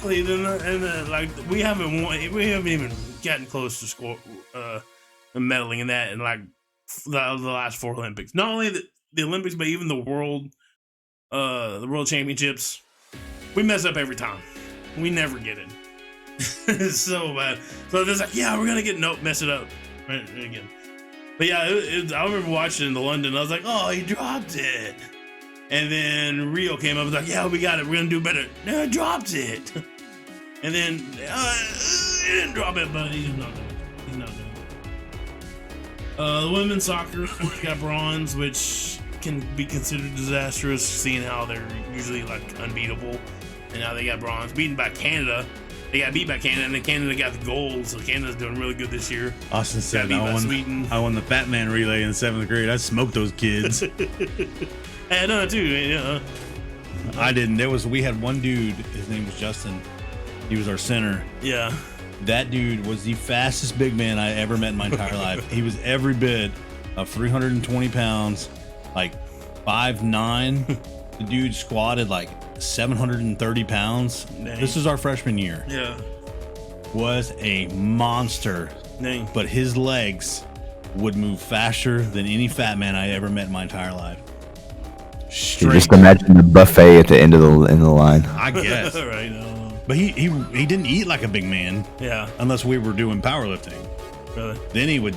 And like we haven't even gotten close to score medaling in that in like the last 4 Olympics. Not only the Olympics, but even the world championships. We mess up every time. We never get it. It's so bad. So it's like, yeah, we're gonna mess it up right again. But yeah, I remember watching in the London. I was like, oh, he dropped it. And then Rio came up and was like, yeah, we got it. We're going to do better. No, I dropped it. And then he didn't drop it, but he's not doing it. He's not doing it. The women's soccer got bronze, which can be considered disastrous, seeing how they're usually like unbeatable. And now they got bronze, beaten by Canada. They got beat by Canada, and then Canada got the gold, so Canada's doing really good this year. Austin said, I won the Fat Man relay in 7th grade. I smoked those kids. I know too. Yeah. I didn't. We had one dude. His name was Justin. He was our center. Yeah. That dude was the fastest big man I ever met in my entire life. He was every bit of 320 pounds, like 5'9". The dude squatted like 730 pounds. Dang. This is our freshman year. Yeah. Was a monster. Dang. But his legs would move faster than any fat man I ever met in my entire life. You just imagine the buffet at the end of the line. I guess. Right. No. But he didn't eat like a big man. Yeah. Unless we were doing powerlifting. Really? Then he would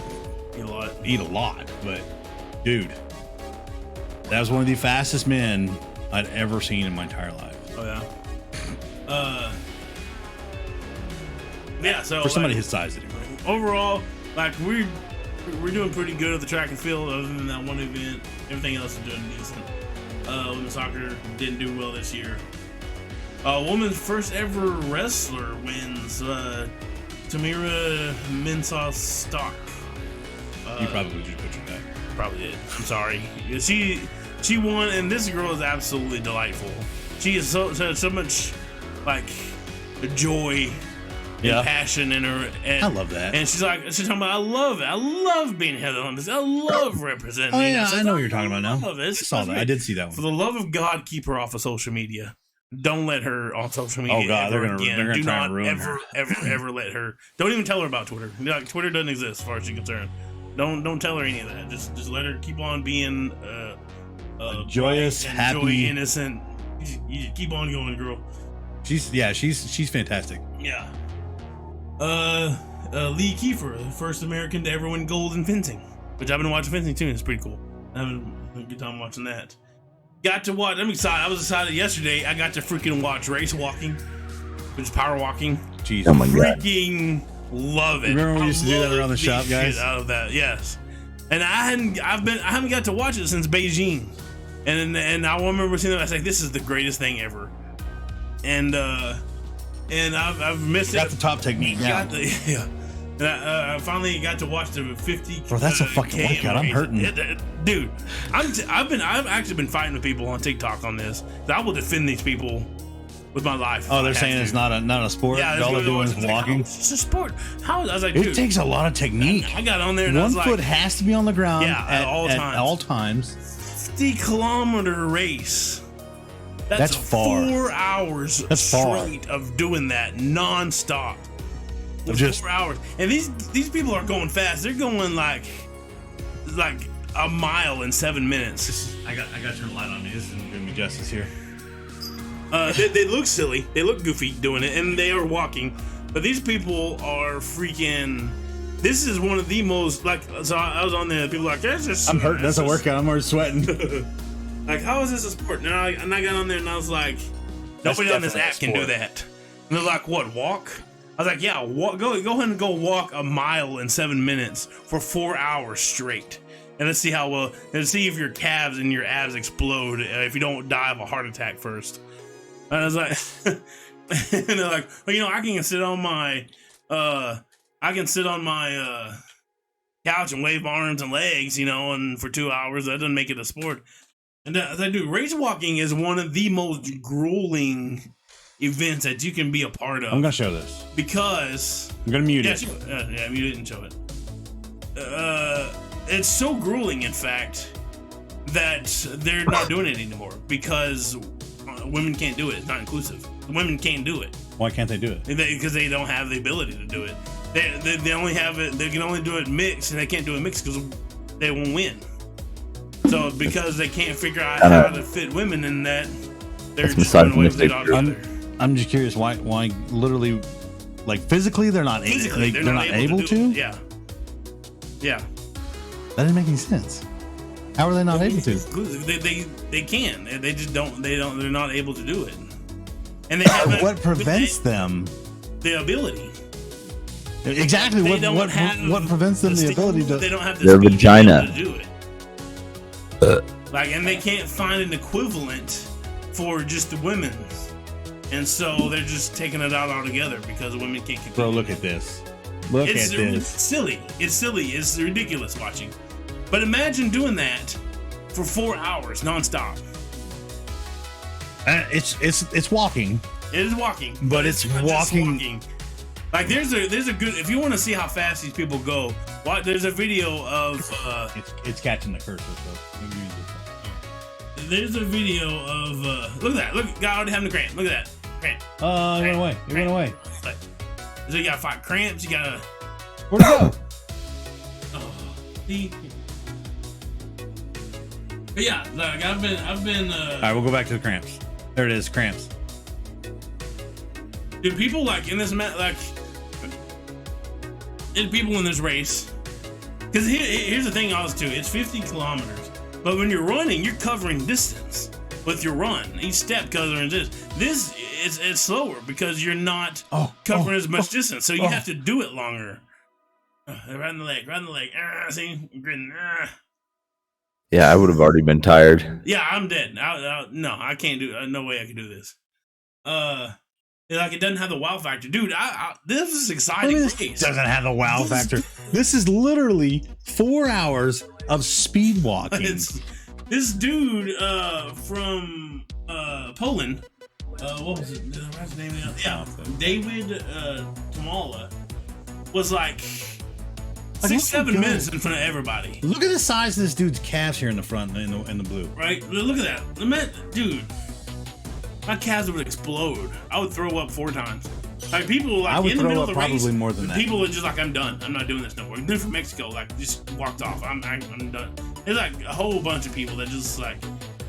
eat a lot. But dude, that was one of the fastest men I'd ever seen in my entire life. Oh yeah. Yeah. So For somebody his size, anyway. overall, like we're doing pretty good at the track and field. Other than that one event, everything else is doing decent. Women's soccer didn't do well this year. Woman's first ever wrestler wins. Tamira Mensah Stock. You probably just butchered that. Probably did. I'm sorry. She won, and this girl is absolutely delightful. She is so much like joy and passion in her. And, I love that. And she's talking about, I love it. I love being headed on this. I love representing. Oh yeah, I know what you're talking about now. I saw that. I did see that one. For the love of God, keep her off of social media. Don't let her on social media. Oh God, they're gonna Do try not and ruin ever, her. ever let her. Don't even tell her about Twitter. Like, Twitter doesn't exist as far as she's concerned. Don't tell her any of that. Just let her keep on being joyous, happy, joy, innocent. You keep on going, girl. She's fantastic. Yeah. Lee Kiefer, the first American to ever win gold in fencing, which I've been watching fencing too. It's pretty cool. I'm having a good time watching that. Got to watch. I'm excited. I was excited yesterday. I got to freaking watch race walking, which is power walking. Jeez. Oh my God. Freaking love it. Remember when we used to do that around the shop, guys? Out of that, yes. And I haven't got to watch it since Beijing, and I remember seeing it. I was like, this is the greatest thing ever. And I've missed Got it. the top technique now. Yeah. And I finally got to watch the 50. Bro, that's a fucking KM workout. I'm race. hurting. Dude, I've actually been fighting with people on TikTok on this. I will defend these people with my life. Oh, they're saying it's not a sport. Yeah, All they're doing is walking. It's a sport. How? I was like, It dude, takes a lot of technique. I got on there and I One was foot like, has to be on the ground at all times. 50-kilometer race. That's far. 4 hours That's far. straight of doing that nonstop. Of just 4 hours. And these people are going fast. They're going like a mile in 7 minutes. I got to turn the light on me. This isn't doing me justice here. They look silly. They look goofy doing it, and they are walking. But these people are freaking. This is one of the most So I was on there. People were like, "That's just." I'm hurting. That's a workout. I'm already sweating. Like, how is this a sport? And I got on there and I was like, That's nobody on this definitely a app can do sport. that. And they're like, what, walk? I was like, yeah, go ahead and go walk a mile in 7 minutes for 4 hours straight. And let's see how well, and see if your calves and your abs explode if you don't die of a heart attack first. And I was like, and they're like, well, I can sit on my, couch and wave my arms and legs, and for 2 hours. That doesn't make it a sport. And as I do, race walking is one of the most grueling events that you can be a part of. I'm gonna show this because I'm gonna mute it. Yeah, you didn't show it. It's so grueling, in fact, that they're not doing it anymore because women can't do it. It's not inclusive. Women can't do it. Why can't they do it? Because they don't have the ability to do it. They only have it. They can only do it mixed, and they can't do it mixed because they won't win. So because they can't figure out how to fit women in that, they're just going away with the dog. I'm just curious why literally, like physically they're not they're not able to. Yeah. That didn't make any sense. How are they not able to? They can. They just don't. They're not able to do it. And they have what prevents them? The ability. Exactly. What prevents them the ability to? They don't have their vagina to do it. And they can't find an equivalent for just the women, and so they're just taking it out altogether because women can't compete. Bro, look at this. It's silly. It's silly. It's ridiculous watching. But imagine doing that for 4 hours nonstop. It's walking. It is walking, but it's just walking. Like there's a good. If you want to see how fast these people go, there's a video of. It's catching the cursor. So there's a video of. Look at that. Look, God already having the cramp. Look at that. Cramp. It went away. It went away. So you gotta fight cramps. You gotta. Where'd it go? Oh, see. But yeah, like I've been. All right, we'll go back to the cramps. There it is, cramps. Do people in this people in this race? Because here's the thing, also too. It's 50 kilometers, but when you're running, you're covering distance. with your run. Each step covering this. This is it's slower because you're not covering as much distance, so you have to do it longer. Right in the leg. See, Yeah, I would have already been tired. Yeah, I'm dead. No, I can't do. No way I can do this. Like it doesn't have the wow factor, dude. This is exciting. It doesn't have the wow factor. This is literally 4 hours of speed walking. This dude from Poland. What was it? What's his name now? Yeah, David Tamala was like 6-7 minutes in front of everybody. Look at the size of this dude's calves here in the front in the blue. Right? Look at that. Dude, my calves would explode. I would throw up 4 times. Like people like in the middle of the race, probably more than that. People are just like, I'm done. I'm not doing this no more. Dude from Mexico, like just walked off. I'm done. There's like a whole bunch of people that just like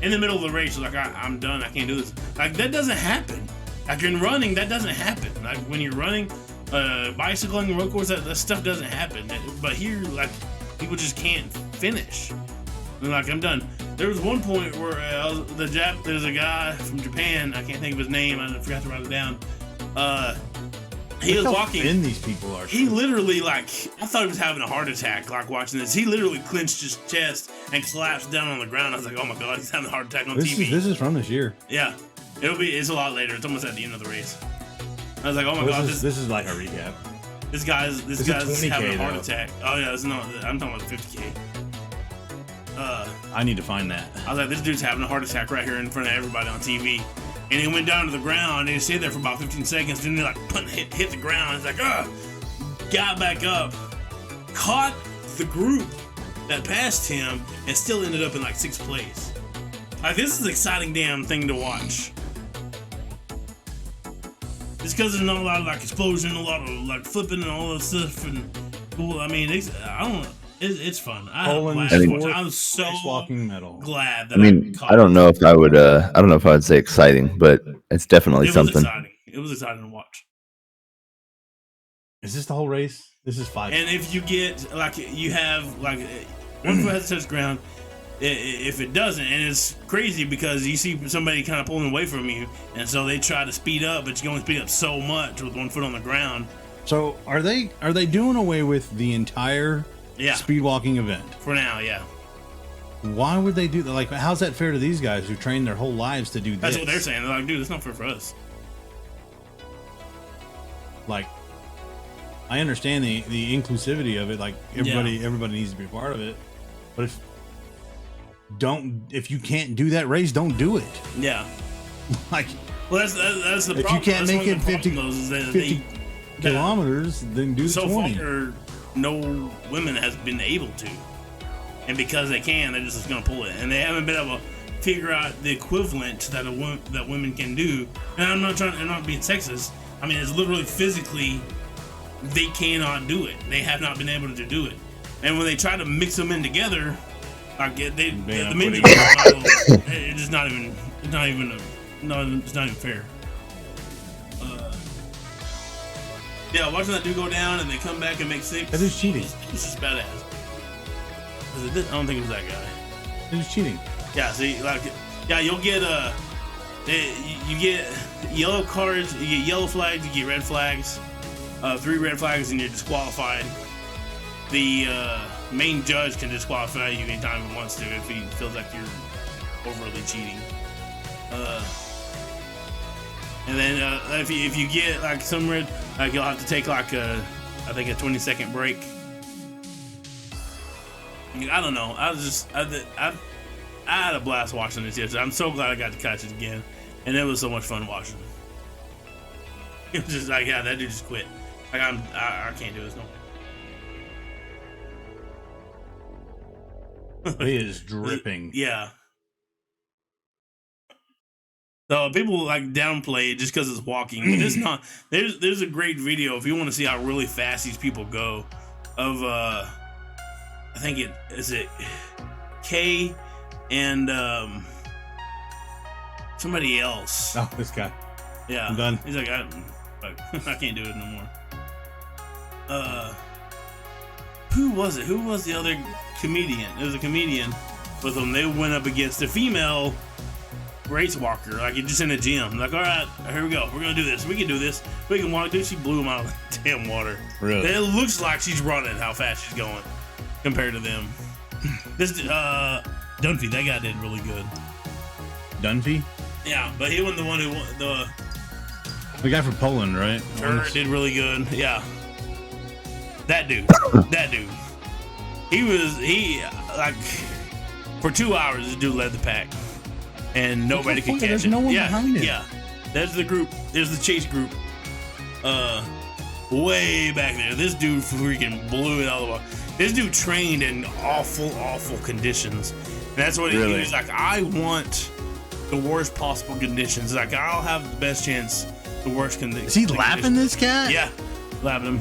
in the middle of the race, like I'm done. I can't do this. Like that doesn't happen. Like in running, that doesn't happen. Like when you're running, bicycling, road course, that stuff doesn't happen. But here, like people just can't finish. And like I'm done. There was one point where there's a guy from Japan. I can't think of his name. I forgot to write it down. He was walking. And these people are. He literally, like, I thought he was having a heart attack, like watching this. He literally clenched his chest and collapsed down on the ground. I was like, oh my god, he's having a heart attack on TV. This is from this year. Yeah, it's a lot later. It's almost at the end of the race. I was like, oh my god, this is like a recap. This guy's having a heart attack. Oh yeah, I'm talking about the 50K. I need to find that. I was like, this dude's having a heart attack right here in front of everybody on TV. And he went down to the ground and he stayed there for about 15 seconds. Then he like hit the ground. He's like, got back up, caught the group that passed him, and still ended up in like 6th place. Like this is an exciting damn thing to watch. Just because there's not a lot of like explosion, a lot of like flipping and all that stuff. And cool. I mean, it's fun. I'm so walking medal. Glad that I don't know if I would say exciting, but it's definitely something. Exciting. It was exciting to watch. Is this the whole race? This is 5. And if you get like you have like one foot has to touch ground, if it doesn't, and it's crazy because you see somebody kind of pulling away from you, and so they try to speed up, but you can only speed up so much with one foot on the ground. So are they doing away with the entire speed walking event for now? Yeah. Why would they do that? Like, how's that fair to these guys who train their whole lives to do this? That's what they're saying. They're like, dude, it's not fair for us. Like, I understand the inclusivity of it. Like everybody needs to be a part of it. But if you can't do that race, don't do it. Yeah. Like, well, that's the if problem. You can't make it 50 kilometers, then do 20. So far, no women has been able to, and because they can, they're just going to pull it, and they haven't been able to figure out the equivalent that that women can do. And I'm not being sexist. I mean, it's literally physically they cannot do it. They have not been able to do it, and when they try to mix them in together, like the men it's not even fair. Yeah, watching that dude go down and they come back and make 6. That is cheating. It's just badass. I don't think it was that guy. It was cheating. Yeah, see, like, you'll get you get yellow cards, you get yellow flags, you get red flags. 3 red flags and you're disqualified. The main judge can disqualify you anytime he wants to if he feels like you're overly cheating. And then if you get like some red, like you'll have to take like I think a 20-second break. I don't know. I had a blast watching this yesterday. I'm so glad I got to catch it again, and it was so much fun watching. It was just like, that dude just quit. Like I can't do this no more. He is dripping. Yeah. So people like downplay it just because it's walking. It's not. There's a great video if you want to see how really fast these people go. Of I think is K and somebody else. Oh, this guy. Yeah, I'm done. He's like, I can't do it no more. Who was it? Who was the other comedian? It was a comedian with them. They went up against a female race walker, like just in a gym. Like, all right, here we go. We're gonna do this. We can do this. We can walk. Dude, she blew him out of the damn water. Really? It looks like she's running. How fast she's going compared to them. This Dunphy, that guy did really good. Dunphy? Yeah, but he wasn't the one who won The guy from Poland, right? Turner did really good. Yeah. That dude. He like for 2 hours this dude led the pack. And nobody could catch There's him. no one behind him. Yeah. There's the group. There's the chase group. Way back there. This dude freaking blew it out of the water. This dude trained in awful conditions. And that's what he was like. I want the worst possible conditions. Like, I'll have the best chance, the worst conditions. Is he lapping this cat? Yeah, lapping him.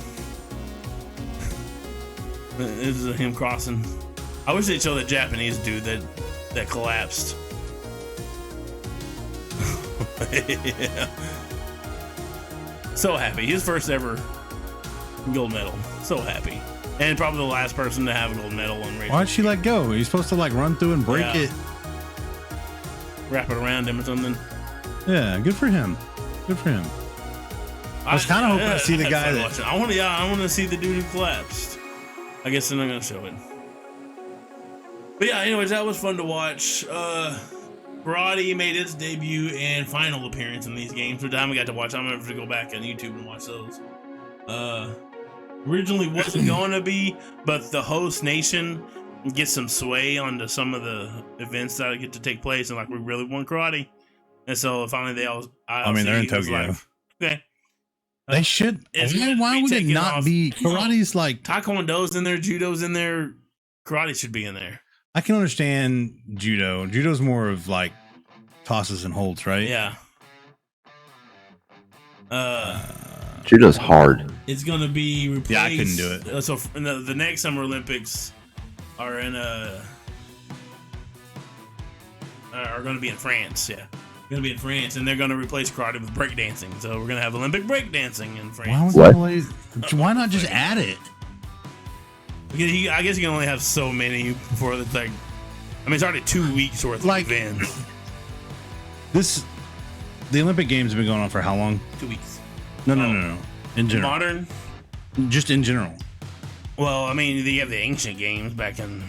This is him crossing. I wish they'd show the Japanese dude that collapsed. Yeah. So happy. His first ever gold medal. So happy. And probably the last person to have a gold medal on race. Why'd she let go? He's supposed to like run through and break it. Wrap it around him or something. Yeah, good for him. Good for him. I was kind of hoping to see the guy that. I want to see the dude who collapsed. I guess they're not gonna show it. But yeah, anyways, that was fun to watch. Karate made its debut and final appearance in these games, which I haven't got to watch. I'm gonna have to go back on YouTube and watch those. Originally wasn't going to be, but the host nation gets some sway onto some of the events that get to take place, and like we really want karate, and so finally they all. I mean, they're in Tokyo. Like, okay. They should. Why would it not be? Karate's like Taekwondo's in there, judo's in there, karate should be in there. I can understand judo. Judo's more of like tosses and holds, right? Yeah. Judo's hard. It's gonna be replaced. Yeah, I couldn't do it. So the next Summer Olympics are in are gonna be in France. Yeah, gonna be in France, and they're gonna replace karate with breakdancing. So we're gonna have Olympic breakdancing in France. Why not just add it? I guess you can only have so many before it's like. I mean, it's already 2 weeks worth of events. The Olympic Games have been going on for how long? 2 weeks. No. In general. Modern? Just in general. Well, I mean, you have the ancient games back in.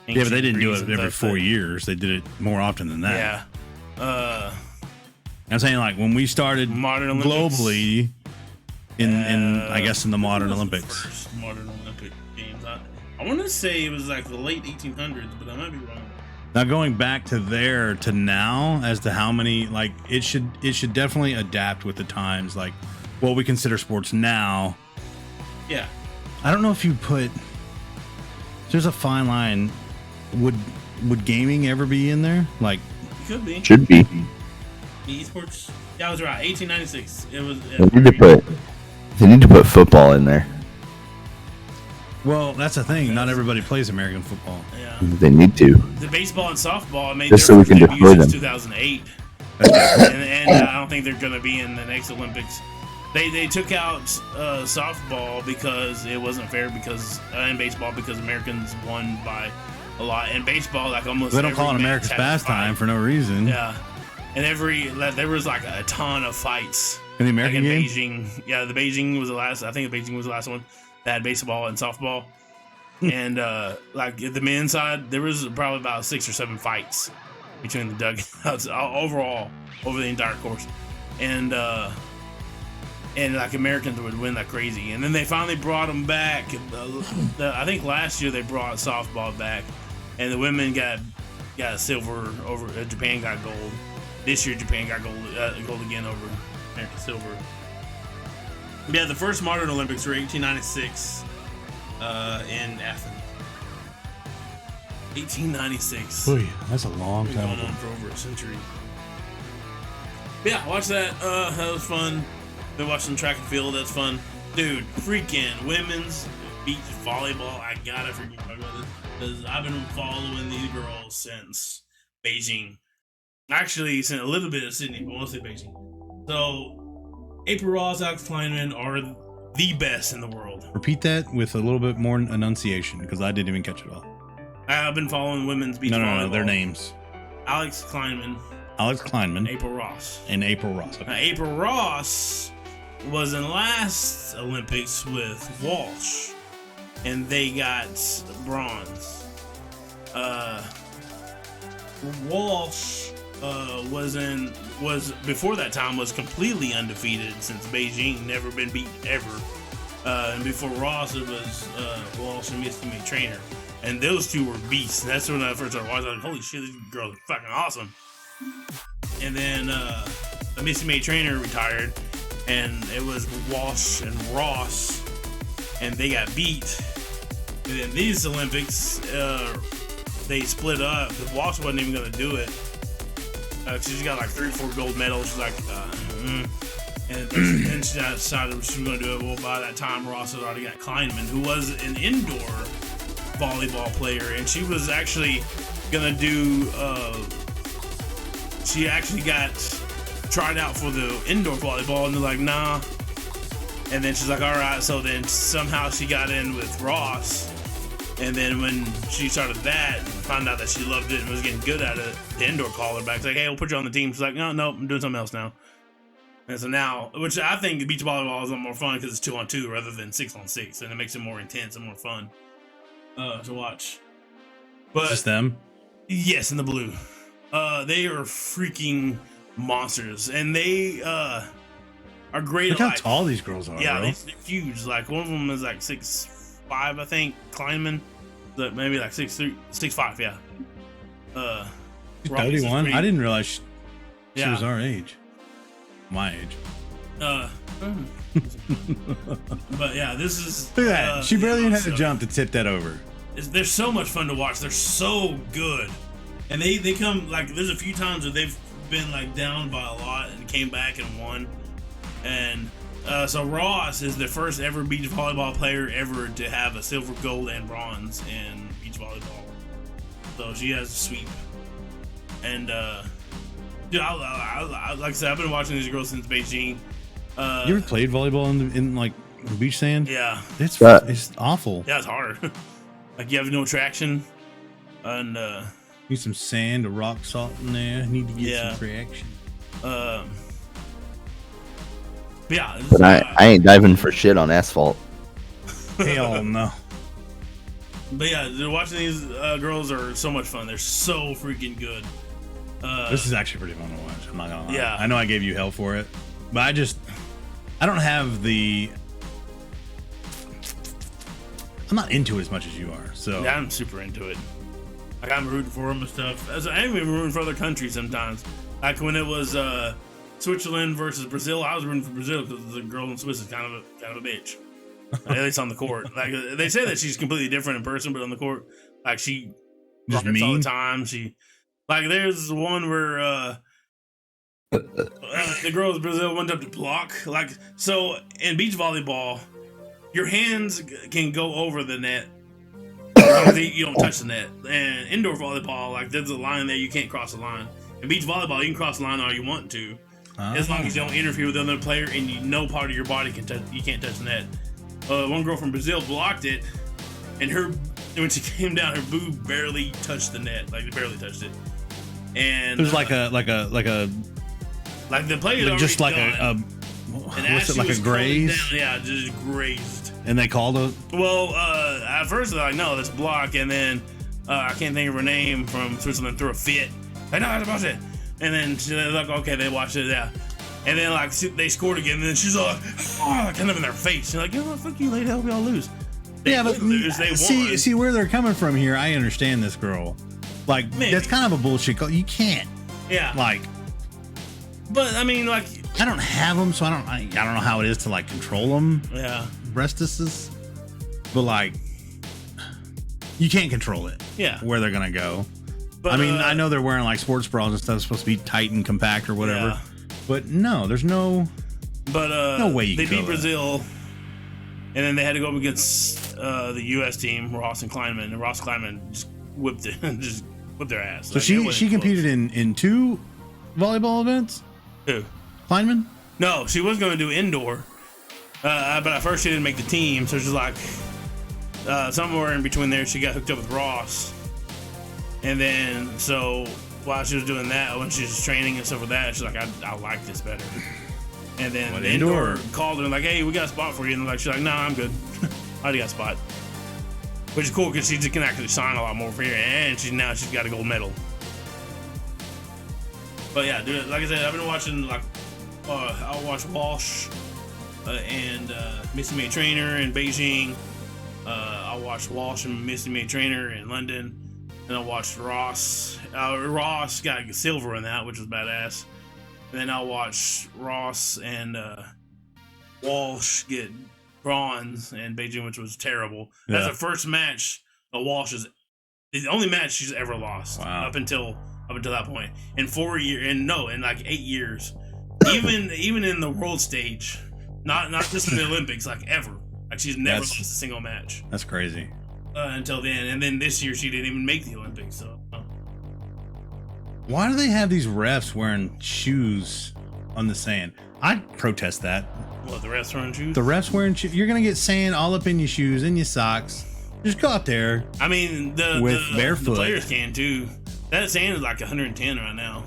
Yeah, but they didn't do it every 4 years. They did it more often than that. Yeah. I'm saying, like, when we started modern Olympics, globally in I guess in the modern Olympics. First modern Olympic games. I want to say it was like the late 1800s, but I might be wrong. Now going back to there to now as to how many, like, it should definitely adapt with the times, like what we consider sports now. Yeah. I don't know if you put, there's a fine line. Would gaming ever be in there? Like, it could be. Should be. Esports. Yeah, I was right. 1896. It was. They need to put football in there. Well, that's the thing. Not everybody plays American football. Yeah. They need to. The baseball and softball made just their so we can deploy them. 2008, and I don't think they're going to be in the next Olympics. They took out softball because it wasn't fair because in baseball because Americans won by a lot. In baseball, like almost they don't call it America's pastime for no reason. Yeah, and there was like a ton of fights in the American like in game. Beijing. Yeah, the Beijing was the last. I think the Beijing was the last one that had baseball and softball. And like the men's side, there was probably about 6 or 7 fights between the dugouts overall over the entire course, and like Americans would win like crazy. And then they finally brought them back. I think last year they brought softball back, and the women got silver over. Japan got gold. This year Japan got gold again over American silver. Yeah, the first modern Olympics were 1896. In Athens. 1896. Ooh, that's a long time Going ago. on for over a century. But yeah, watch that. That was fun. Been watching track and field. That's fun, dude. Freaking women's beach volleyball. I gotta freaking talk about this because I've been following these girls since Beijing. Actually, since a little bit of Sydney, but mostly Beijing. So, April Ross, Alex Kleinman are the best in the world. Repeat that with a little bit more enunciation because I didn't even catch it all. I've been following women's beach volleyball. No, their names. Alex Kleinman, Alex Kleinman, April Ross. and April Ross. Now, April Ross was in last Olympics with Walsh, and they got bronze. Walsh was before that time was completely undefeated since Beijing, never been beat ever. And before Ross, it was Walsh and Misty May Trainer, and those two were beasts. And that's when I first started watching. I was like, holy shit, these girls are fucking awesome. And then Misty May Trainer retired, and it was Walsh and Ross, and they got beat. And then these Olympics, they split up because Walsh wasn't even going to do it. She's got like 3 or 4 gold medals. She's like, and then she decided she was going to do it. Well, by that time, Ross had already got Kleinman, who was an indoor volleyball player, and she was actually going to do. She actually got tried out for the indoor volleyball, and they're like, nah. And then she's like, all right. So then somehow she got in with Ross. And then when she started that and found out that she loved it and was getting good at it, the indoor called her back. It's like, hey, we'll put you on the team. She's like, no, I'm doing something else now. And so now, which I think beach volleyball is a lot more fun because it's 2-on-2 rather than 6-on-6. And it makes it more intense and more fun to watch. But Just them? yes, in the blue. They are freaking monsters. And they are great. Look how tall these girls are. Yeah, bro. they're huge. Like one of them is like 6'5", I think. Kleinman, maybe like 6'3", 6'5", yeah. She's Robbie's 31. pretty- I didn't realize she Yeah. was our age. My age. But yeah, this is. Look at that. She barely even had to so- jump to tip that over. They're so much fun to watch. They're so good, and they come like there's a few times where they've been like down by a lot and came back and won. And so Ross is the first ever beach volleyball player ever to have a silver, gold, and bronze in beach volleyball. So she has a sweep. And dude, I like I said, I've been watching these girls since Beijing. You ever played volleyball in like beach sand? Yeah, It's awful. yeah, it's hard. Like you have no traction, and Need some sand or rock salt in there. Need to get Yeah. some traction. yeah. But I ain't diving for shit on asphalt. Hell no. But yeah, watching these girls are so much fun. They're so freaking good. This is actually pretty fun to watch. I'm not gonna lie. Yeah. I know I gave you hell for it, but I don't have the. I'm not into it as much as you are. So Yeah, I'm super into it. Like I'm rooting for them and stuff. I'm even rooting for other countries sometimes. Like when it was Switzerland versus Brazil, I was rooting for Brazil because the girl in Swiss is kind of a bitch. At least on the court. Like they say that she's completely different in person, but on the court, like she Just rocks all mean? the time. She like there's one where the girls in Brazil went up to block. Like so in beach volleyball, your hands can go over the net. You don't touch the net. And indoor volleyball, like there's a line there, you can't cross the line. In beach volleyball, you can cross the line all you want to, as long as you don't interfere with the other player and no part of your body can touch. You can't touch the net. One girl from Brazil blocked it, and when she came down, her boob barely touched the net, like barely touched it. And there's like the play had just like already done. And as what's it she like was a crawling graze? down, yeah, just grazed. And they called it. Well, at first they're like, no, that's block, and then I can't think of her name from Switzerland, threw a fit. Like, no, that's about it. And then they're like, okay, they watched it, yeah. And then like they scored again, and then she's like, oh, kind of in their face. She's like, you know what, fuck you, lady, I hope y'all lose. They But didn't lose, they won. see where they're coming from here. I understand this girl. Like Maybe. that's kind of a bullshit call. You can't Yeah, like. but I mean, like, I don't have them, so I don't know how it is to like control them. yeah, Breastises, but like you can't control it. yeah. Where they're gonna go. But, I mean, I know they're wearing like sports bras and stuff, supposed to be tight and compact or whatever. Yeah. But no, there's no. But No way you they could beat go Brazil, and then they had to go up against the U.S. team, Ross and Kleinman, and Ross Kleinman just whipped their ass. So Like, it she wasn't competed close. in 2 volleyball events. Who? Kleinman. No, she was going to do indoor, but at first she didn't make the team, so she's like somewhere in between there she got hooked up with Ross, and then so while she was doing that, when she was training and stuff with that, she's like, I like this better. And then What, the indoor called her like, hey, we got a spot for you. And she's like, no, I'm good. I already got a spot. Which is cool because she can actually sign a lot more for here, and she's got a gold medal. But yeah, dude, like I said, I've been watching I'll watch Walsh and Missy May Trainer in Beijing. I'll watch Walsh and Missy May Trainer in London. And I watched Ross. Ross got silver in that, which was badass. And then I'll watch Ross and Walsh get bronze in Beijing, which was terrible. Yeah. That's the first match of Walsh's. The only match she's ever lost up until that point. In 4 years, in like 8 years, even in the world stage, not just in the Olympics, like ever. Like she's never lost a single match. That's crazy. Until then, and then this year she didn't even make the Olympics. So, why do they have these refs wearing shoes on the sand? I'd protest that. what, the refs wearing shoes? The refs wearing shoes. You're gonna get sand all up in your shoes and your socks. Just go out there. I mean, with barefoot. The players can too. That sand is like 110 right now.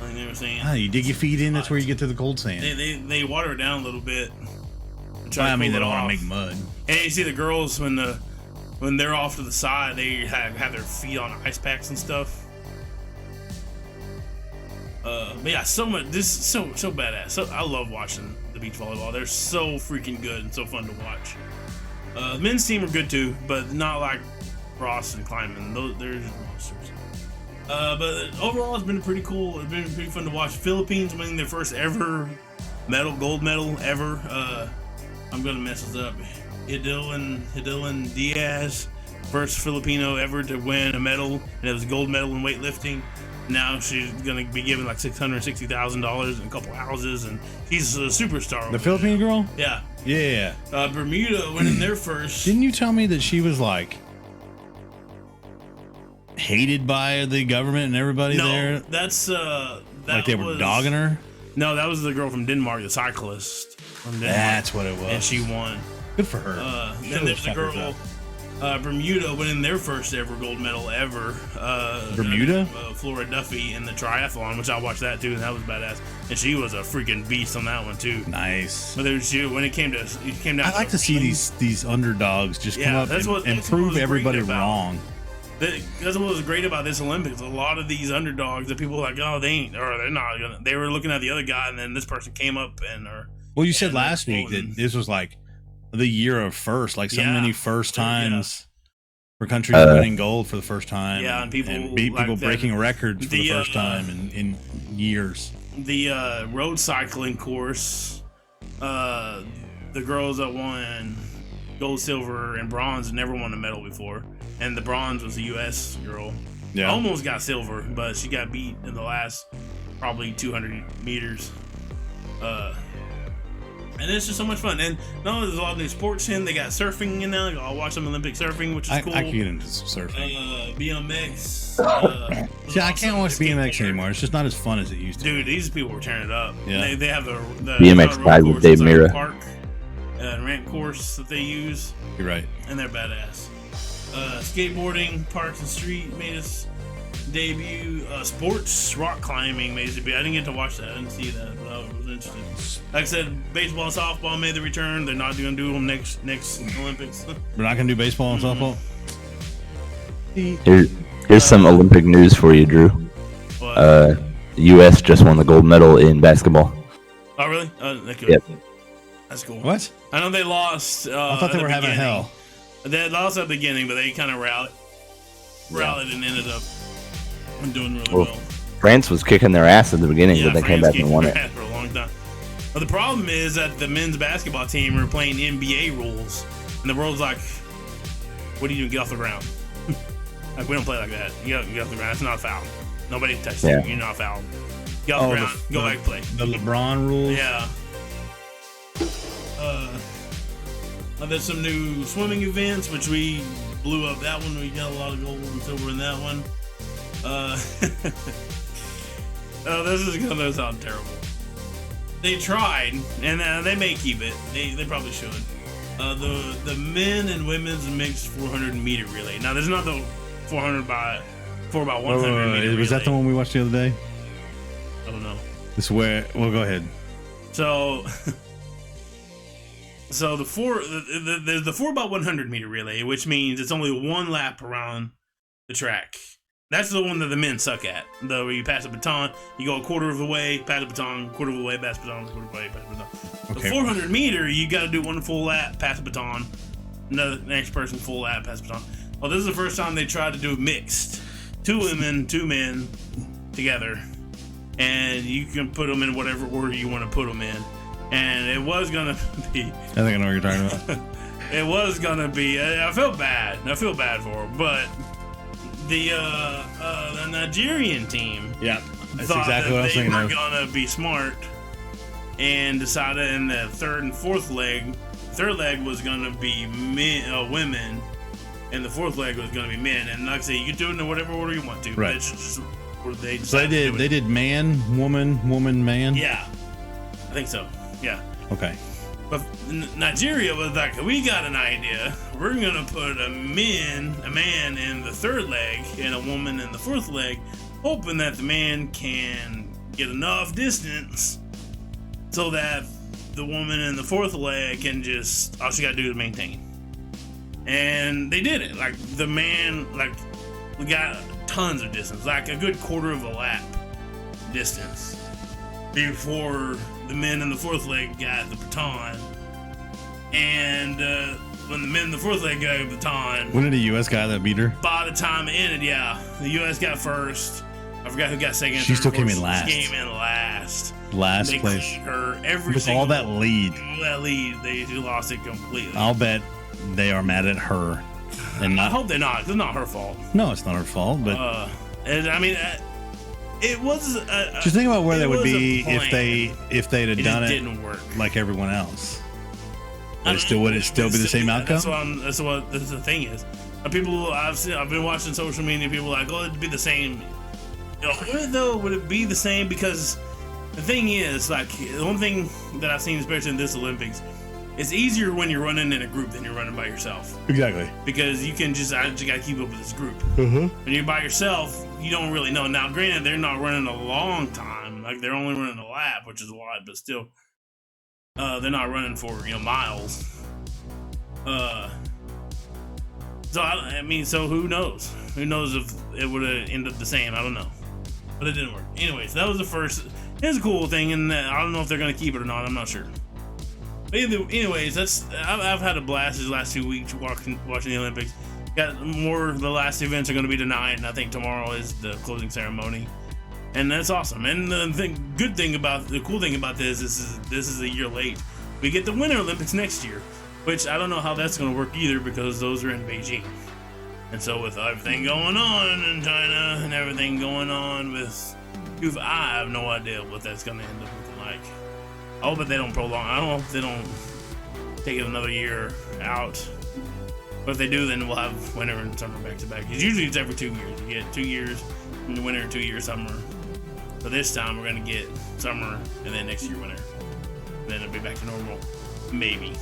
Like they were saying. You dig your feet in. That's where you get to the cold sand. They water it down a little bit. I mean, they don't want to make mud. And you see the girls when they're off to the side, they have their feet on ice packs and stuff. But yeah, so much. This is so badass. So I love watching the beach volleyball. They're so freaking good and so fun to watch. The men's team are good too, but not like Ross and Kleiman. They're just monsters. But overall, it's been pretty cool. It's been pretty fun to watch. Philippines winning their first ever gold medal ever. I'm gonna mess this up. Hidilyn Diaz, first Filipino ever to win a medal, and it was a gold medal in weightlifting. Now she's gonna be given like $660,000 and a couple houses, and she's a superstar. The Philippine girl? Yeah. Yeah. Bermuda winning their first. Didn't you tell me that she was like hated by the government and everybody there? That's like they were dogging her? No, that was the girl from Denmark, the cyclist from Denmark. That's what it was. And she won. Good for her. Then there's the girl, Bermuda, winning their first ever gold medal ever. Bermuda? Flora Duffy in the triathlon, which I watched that too, and that was badass. And she was a freaking beast on that one too. Nice. But when it came down. I like to see these underdogs just come up and prove everybody wrong. That's what was great about this Olympics. A lot of these underdogs that people were like, oh, they're not gonna. They were looking at the other guy, and then this person came up and. Well, you said last week that this was like the year of first, like so many first times for countries winning gold for the first time. Yeah, and people breaking records for the first time in years. The road cycling course, the girls that won gold, silver, and bronze never won a medal before, and the bronze was a U.S. girl. Yeah, almost got silver, but she got beat in the last probably 200 meters. And it's just so much fun. And no, there's a lot of new sports in. They got surfing in now. I'll watch some Olympic surfing, which is cool. I can get into surfing. BMX. Yeah, I can't watch BMX anymore. It's just not as fun as it used to. Dude, these people were tearing it up. Yeah. They have the BMX guys with Dave Mira. Park ramp course that they use. You're right. And they're badass. Skateboarding, Parks and Street made its debut. Sports rock climbing made its debut. I didn't get to watch that. I didn't see that, but I was interested. Like I said, baseball and softball made the return. They're not going to do them next Olympics. We're not going to do baseball and softball? Here's some Olympic news for you, Drew. What? U.S. just won the gold medal in basketball. Oh, really? Yep. That's cool. What? I know they lost. I thought they were having hell. They lost at the beginning, but they kind of rallied and ended up doing really well. France was kicking their ass at the beginning, but they came back and won it. For a long time. But the problem is that the men's basketball team are playing NBA rules, and the world's like, "What are you doing? Get off the ground!" Like, we don't play like that. You get off the ground. It's not a foul. Nobody touches you. You're not fouled. Get off the ground. Go back and play. The LeBron rules. Yeah. There's some new swimming events, which we blew up that one. We got a lot of gold and silver in that one. This is gonna sound terrible. They tried, and they may keep it. They probably should. The men and women's mixed 400 meter relay. Now there's not the 400 by 4 by 100 meter was that relay. the one we watched the other day? I don't know. This where? Well, go ahead. So, the 4 by 100 meter relay, which means it's only one lap around the track. That's the one that the men suck at. Though you pass a baton, you go a quarter of the way, pass a baton, quarter of the way, pass a baton, quarter of the way, pass a baton. Okay. The 400 meter, you got to do one full lap, pass a baton. Another next person full lap, pass a baton. Well, this is the first time they tried to do mixed. 2 women, 2 men together. And you can put them in whatever order you want to put them in. And it was going to be... I think I know what you're talking about. It was going to be... I felt bad. I feel bad for them. But the Nigerian team... Yeah, that's thought exactly what I was that thinking they were of. going to be smart and decided in the third and fourth leg... Third leg was going to be women... And the fourth leg was going to be men. And like I say, you can do it in whatever order you want to. Right. So They did man, woman, man. Yeah, I think so. Yeah. Okay. But Nigeria was like, we got an idea. We're gonna put a man in the third leg and a woman in the fourth leg, hoping that the man can get enough distance so that the woman in the fourth leg can just all she gotta do is maintain. And they did it. Like the man, like we got tons of distance, like a good quarter of a lap distance before the men in the fourth leg got the baton. And when the men in the fourth leg got the baton, Wasn't it a U.S. guy that beat her? by the time it ended, yeah, the U.S. got first. I forgot who got second. She third, still came fourth. in last. She came in last. Last They place. cleaned her every With single all that lead, they lost it completely. I'll bet they are mad at her. And I not. hope they're not. 'Cause it's not her fault. No, it's not her fault. But And I mean, it was. just think about where it they would was a be if plan. they'd have It done just it didn't work. like everyone else. I mean, Would it still be the same outcome? That's what the thing is. People I've been watching social media. People are like, oh, it'd be the same. You know, would it be the same? Because the thing is, like, the one thing that I've seen, especially in this Olympics, it's easier when you're running in a group than you're running by yourself. Exactly. Because you can just gotta keep up with this group. Mm-hmm. When you're by yourself, you don't really know. Now, granted, they're not running a long time. Like, they're only running a lap, which is a lot, but still, they're not running for, miles. So who knows? Who knows if it would have ended up the same? I don't know. But it didn't work. Anyways, that was the first. It's a cool thing, and I don't know if they're going to keep it or not. I'm not sure. But anyways, I've had a blast these last 2 weeks watching the Olympics. Got more. The last events are going to be tonight, and I think tomorrow is the closing ceremony, and that's awesome. And the cool thing about this is a year late. We get the Winter Olympics next year, which I don't know how that's going to work either because those are in Beijing. And so with everything going on in China and everything going on with I have no idea what that's going to end up looking like. I hope that they don't prolong. I don't hope they don't take it another year out. But if they do, then we'll have winter and summer back to back. Because usually it's every 2 years. You get 2 years in the winter and 2 years summer. So this time we're going to get summer and then next year winter. And then it'll be back to normal. Maybe.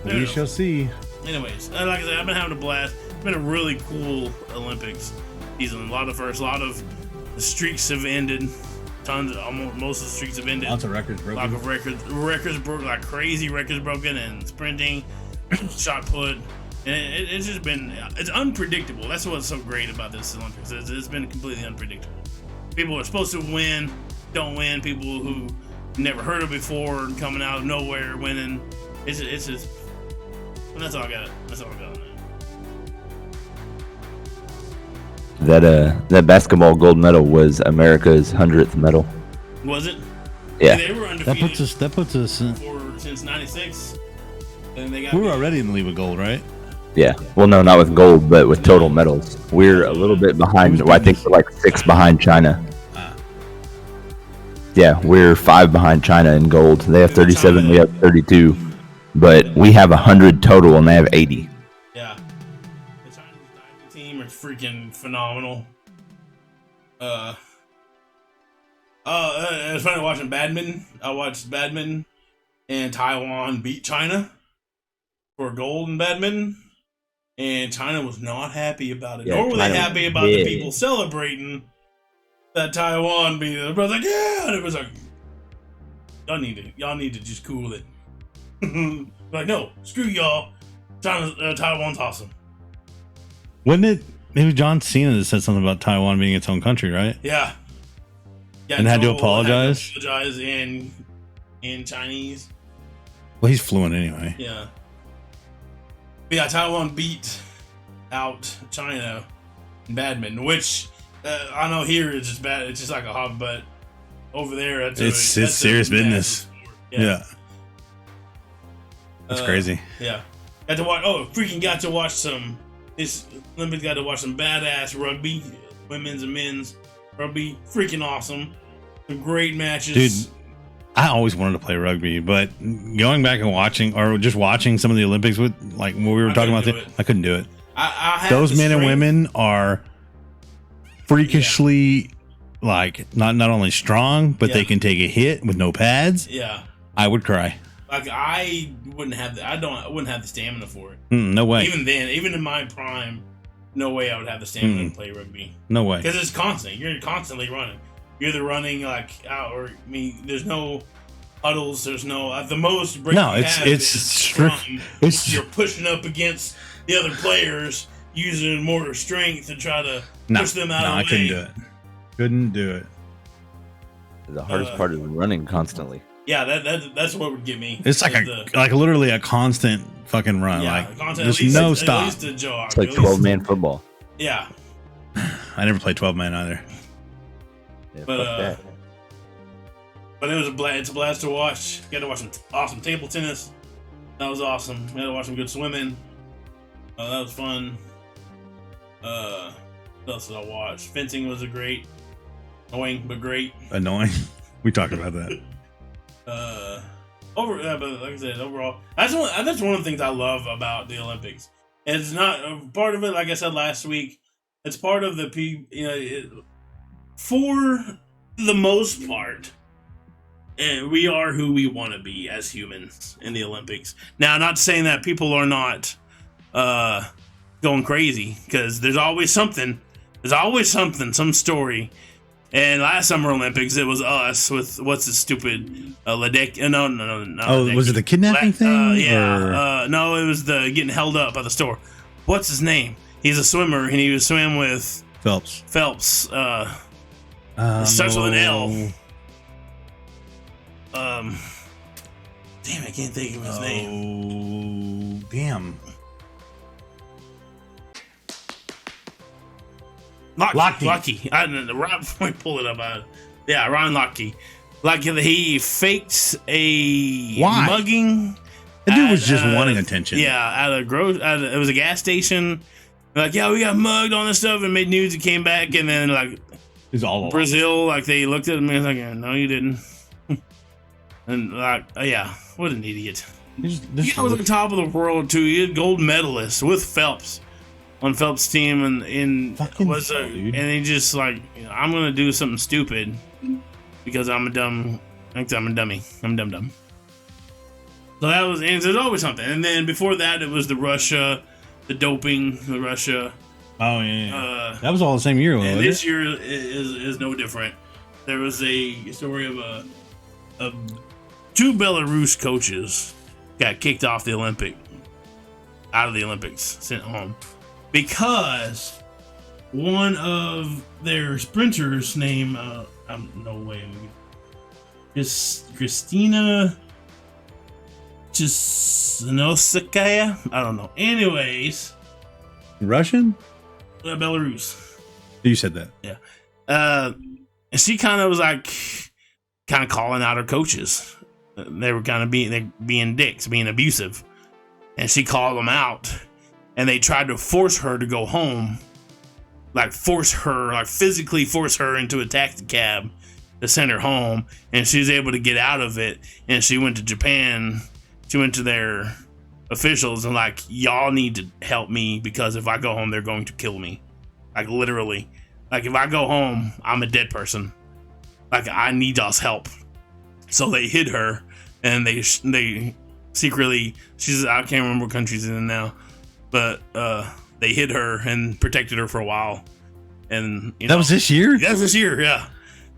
We shall see. Anyways, like I said, I've been having a blast. It's been a really cool Olympics season. A lot of the streaks have ended. Most of the streaks have ended. Lots of records broken. Lots of records broke, like crazy records broken, and sprinting, shot put, and it's just been, it's unpredictable. That's what's so great about this Olympics. It's been completely unpredictable. People are supposed to win, don't win. People who never heard of before coming out of nowhere winning. It's just. And that's all I got. That's all I got on that. That basketball gold medal was America's 100th medal. Was it? Yeah. They were undefeated. That puts us. Since '96. And they got. We were already in the league with gold, right? Yeah. Well, no, not with gold, but with total medals. We're a little bit behind. I think we're like 6 behind China. Yeah, we're 5 behind China in gold. They have 37. We have 32. But we have 100 total, and they have 80. Yeah. The Chinese diving team are freaking phenomenal. It was funny watching badminton. I watched badminton, and Taiwan beat China for gold in badminton. and China was not happy about it. Yeah, Nor were they China happy was about the big. people celebrating that Taiwan beat it. Everybody's like, yeah, and it was like, y'all need to just cool it. Like, no, screw y'all. Taiwan's awesome. Wasn't it? Maybe John Cena that said something about Taiwan being its own country, right? Yeah. And had to Joel apologize? Had to apologize in Chinese. Well, he's fluent anyway. Yeah. But yeah, Taiwan beat out China in badminton, which I know here is just bad. It's just like a hobby, but over there, It's serious business. Yeah. That's crazy. Yeah. Got to watch. Oh, freaking got to watch some. This Olympics got to watch some badass rugby, women's and men's rugby. Freaking awesome. Some great matches. Dude, I always wanted to play rugby, but going back and watching, or just watching some of the Olympics with, like what we were talking about, I couldn't do it. I had Those the men and strength. women are freakishly, like, not only strong, but they Yeah. can take a hit with no pads. Yeah. I would cry. Like I wouldn't have the. I wouldn't have the stamina for it. No way. Even then, even in my prime, no way I would have the stamina to play rugby. No way. Because it's constant. You're constantly running. You're either running like out, or I mean, there's no huddles. There's no the most break. No, you it's have it's is strict. scrum. It's You're pushing up against the other players, using more strength to try to push them out of the way. I couldn't do it. Couldn't do it. The hardest part is running constantly. Yeah, that's what would get me. It's like like literally a constant fucking run. yeah, like constant, there's at least, no at stop. least a jog. It's like at least- 12-man football. Yeah, I never played 12 man either. Yeah, But, fuck that. but it was it's a blast to watch. Got to watch some awesome table tennis. That was awesome. Got to watch some good swimming. That was fun. What else did I watch? Fencing was a great, annoying but great. Annoying. We talked about that. But like I said, overall, that's one of the things I love about the Olympics. And it's not part of it. Like I said last week, it's part of for the most part, and we are who we want to be as humans in the Olympics. Now, not saying that people are not going crazy, because there's always something. There's always something, some story. And last Summer Olympics, it was us with what's the stupid Ledek? No. Oh, was it the kidnapping thing? Yeah. No, it was the getting held up by the store. What's his name? He's a swimmer, and he was swimming with Phelps. It starts with an L. Damn, I can't think of his name. Oh, damn. Lucky. I don't know. Right before we pull it up, Ryan Lucky. Like he faked a Why? mugging. The dude was just wanting attention. Yeah, it was a gas station. Like, yeah, we got mugged on this stuff, and made news. He came back, and then like He's all over. Brazil, like they looked at him and was like, no, you didn't. And like, yeah, what an idiot. He was at the top of the world too. He had gold medalist with Phelps on Phelps' team, and dude. and he just like, I'm gonna do something stupid because I'm a dummy. I'm dumb. So that was, and there's always something. And then before that, it was the doping, the Russia. Oh yeah. That was all the same year, And wasn't this it? year is no different. There was a story of two Belarus coaches got kicked off the out of the Olympics, sent home because one of their sprinters named Kristina Chisinovskaya. I don't know. Anyways, Russian? Belarus. You said that. Yeah. She kind of was like, calling out her coaches. They were kind of being dicks, being abusive. And she called them out. And they tried to force her to go home. Physically force her into a taxi cab to send her home. And she was able to get out of it. And she went to Japan. She went to their officials and like, y'all need to help me because if I go home, they're going to kill me. Like literally. Like if I go home, I'm a dead person. Like I need y'all's help. So they hid her and they secretly, I can't remember what country she's in now. but they hid her and protected her for a while. And that was this year? That's this year, yeah.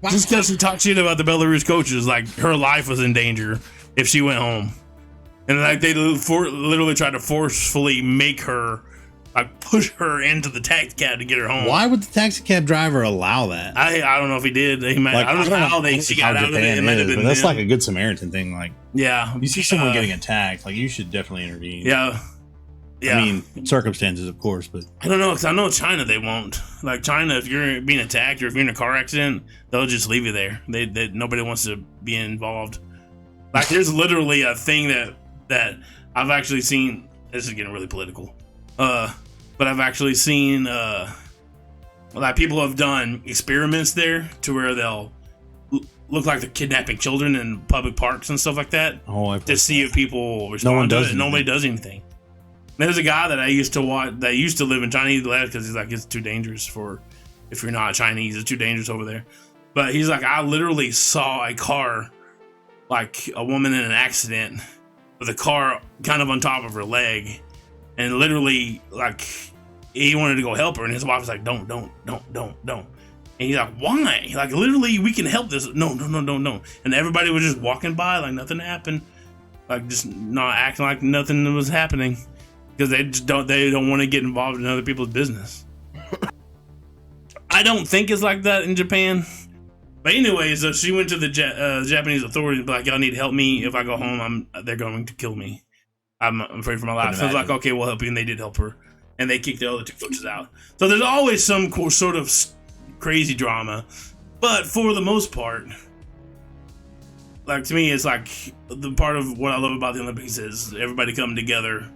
Wow. Just because she talked shit about the Belarus coaches, like her life was in danger if she went home. And like they literally tried to forcefully make her, like push her into the taxi cab to get her home. Why would the taxi cab driver allow that? I don't know if he did. He might. Like, I don't know how she got out of it. It might have been. But that's like a good Samaritan thing. Like, yeah, you see someone getting attacked, like you should definitely intervene. Yeah. I mean, circumstances, of course, but I don't know, because I know China they won't. Like China, if you're being attacked or if you're in a car accident, they'll just leave you there. They nobody wants to be involved. Like there's literally a thing that I've actually seen. This is getting really political, but I've actually seen like people have done experiments there to where they'll look like they're kidnapping children in public parks and stuff like that. To see if people respond to it. Nobody does anything. There's a guy that I used to watch that used to live in China. He left because he's like, it's too dangerous for, if you're not Chinese, it's too dangerous over there. But he's like, I literally saw a car, like a woman in an accident with a car kind of on top of her leg. And literally, like, he wanted to go help her. And his wife was like, don't. And he's like, why? Like, literally, we can help this. No. And everybody was just walking by like nothing happened. Like, just not acting like nothing was happening. Because they don't want to get involved in other people's business. I don't think it's like that in Japan. But anyways, so she went to the Japanese authorities and be like, y'all need to help me. If I go home, they're going to kill me. I'm afraid for my life. So I was like, okay, we'll help you. And they did help her. And they kicked the other two coaches out. So there's always some sort of crazy drama. But for the most part, like to me, it's like the part of what I love about the Olympics is everybody coming together,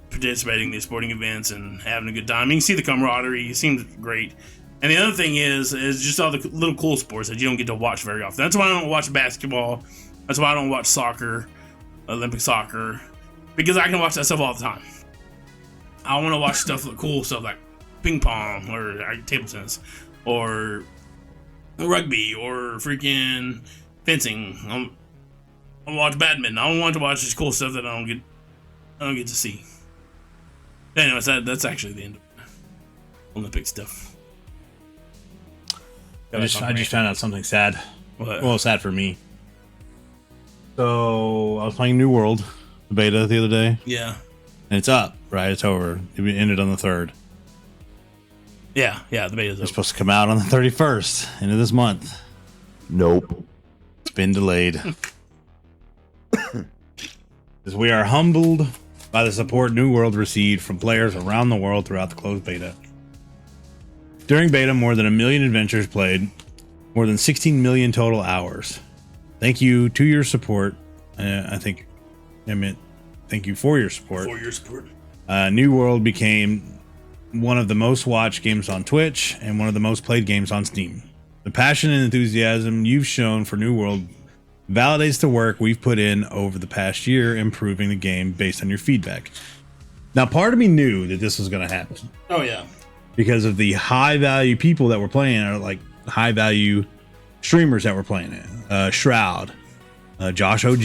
participating in these sporting events and having a good time. You can see the camaraderie. It seems great. And the other thing is just all the little cool sports that you don't get to watch very often. That's why I don't watch basketball. That's why I don't watch soccer, Olympic soccer, because I can watch that stuff all the time. I want to watch cool stuff like ping pong or table tennis or rugby or freaking fencing. I watch badminton. I don't want to watch this cool stuff that I don't get to see. Anyways, that's actually the end of Olympic stuff. I just found out something sad. What? Well, sad for me. So I was playing New World, the beta, the other day. Yeah. And it's up, right? It's over. It ended on the 3rd. Yeah, the beta's over. It's supposed to come out on the 31st, end of this month. Nope. It's been delayed. As we are humbled by the support New World received from players around the world throughout the closed beta. During beta, more than 1 million adventures played, more than 16 million total hours. Thank you to your support. Thank you for your support. New World became one of the most watched games on Twitch and one of the most played games on Steam. The passion and enthusiasm you've shown for New World validates the work we've put in over the past year improving the game based on your feedback. Now, part of me knew that this was going to happen. Oh, yeah. Because of the high value people that were playing, or like high value streamers that were playing it. Shroud, Josh OG,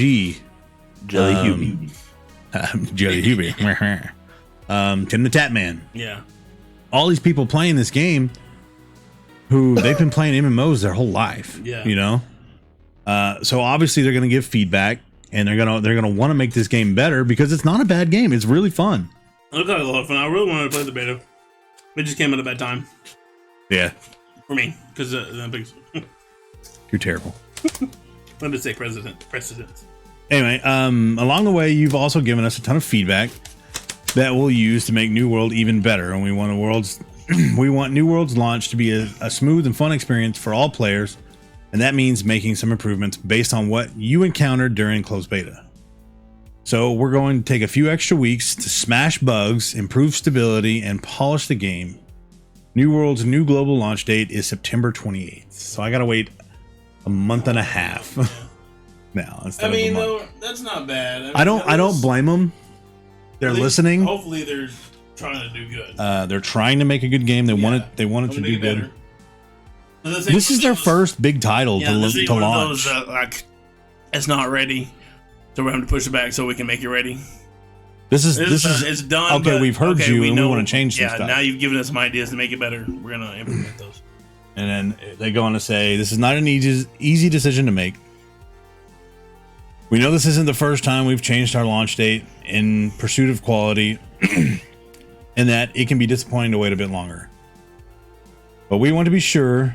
Jellyhewby. Jellyhewby. Tim the Tatman. Yeah. All these people playing this game who they've been playing MMOs their whole life. Yeah. You know? So obviously they're going to give feedback and they're going to want to make this game better because it's not a bad game. It's really fun. It looked like a lot of fun. I really wanted to play the beta. It just came at a bad time. Yeah. For me, because the Olympics. You're terrible. Let me say precedent. Anyway, along the way, you've also given us a ton of feedback that we'll use to make New World even better. And we want New World's launch to be a smooth and fun experience for all players. And that means making some improvements based on what you encountered during closed beta. So we're going to take a few extra weeks to smash bugs, improve stability, and polish the game. New World's new global launch date is September 28th. So I got to wait a month and a half now. I mean, though, that's not bad. I don't blame them. They're listening. Hopefully they're trying to do good. They're trying to make a good game. They want it to do good. This is their first big title to launch. Like, it's not ready, so we're having to push it back so we can make it ready. This is it's done. Okay, but, we've heard okay, you, we and know, we want to change some yeah, stuff. now you've given us some ideas to make it better. We're gonna implement those. And then they go on to say, this is not an easy decision to make. We know this isn't the first time we've changed our launch date in pursuit of quality, and that it can be disappointing to wait a bit longer. But we want to be sure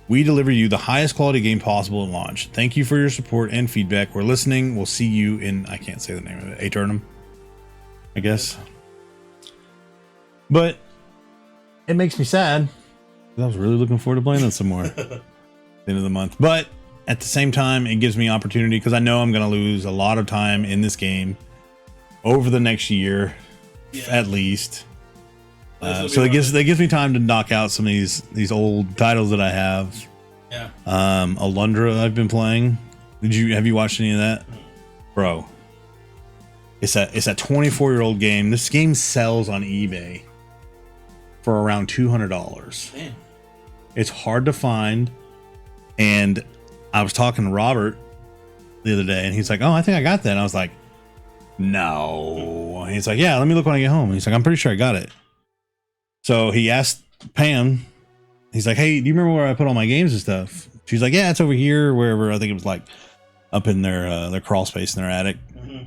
we deliver you the highest quality game possible at launch. Thank you for your support and feedback. We're listening. We'll see you in, I can't say the name of it, Aeternum, I guess. But it makes me sad. I was really looking forward to playing that some more at the end of the month. But at the same time, it gives me opportunity because I know I'm going to lose a lot of time in this game over the next year, at least. So that gives me time to knock out some of these old titles that I have. Yeah. Alundra I've been playing. Have you watched any of that? Bro. It's a 24-year-old game. This game sells on eBay for around $200. Man. It's hard to find. And I was talking to Robert the other day, and he's like, "Oh, I think I got that." And I was like, "No." And he's like, "Yeah, let me look when I get home." And he's like, "I'm pretty sure I got it." So he asked Pam, he's like, "Hey, do you remember where I put all my games and stuff?" She's like, "Yeah, it's over here, wherever." I think it was like up in their crawl space in their attic. Mm-hmm.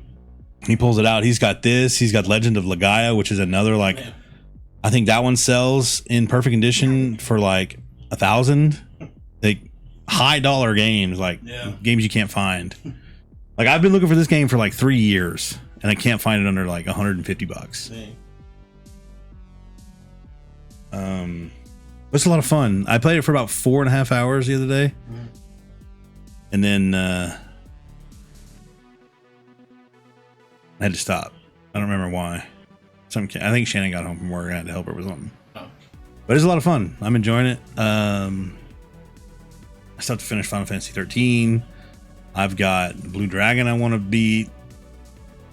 He pulls it out. He's got this. He's got Legend of Legaia, which is another like, I think that one sells in perfect condition for like $1,000. Like high dollar games, like games you can't find. Like I've been looking for this game for like 3 years, and I can't find it under like $150. Dang. It's a lot of fun. I played it for about 4.5 hours the other day, and then I had to stop. I don't remember why. I think Shannon got home from work and I had to help her with something. But it's a lot of fun. I'm enjoying it. I still have to finish Final Fantasy 13. I've got Blue Dragon I want to beat.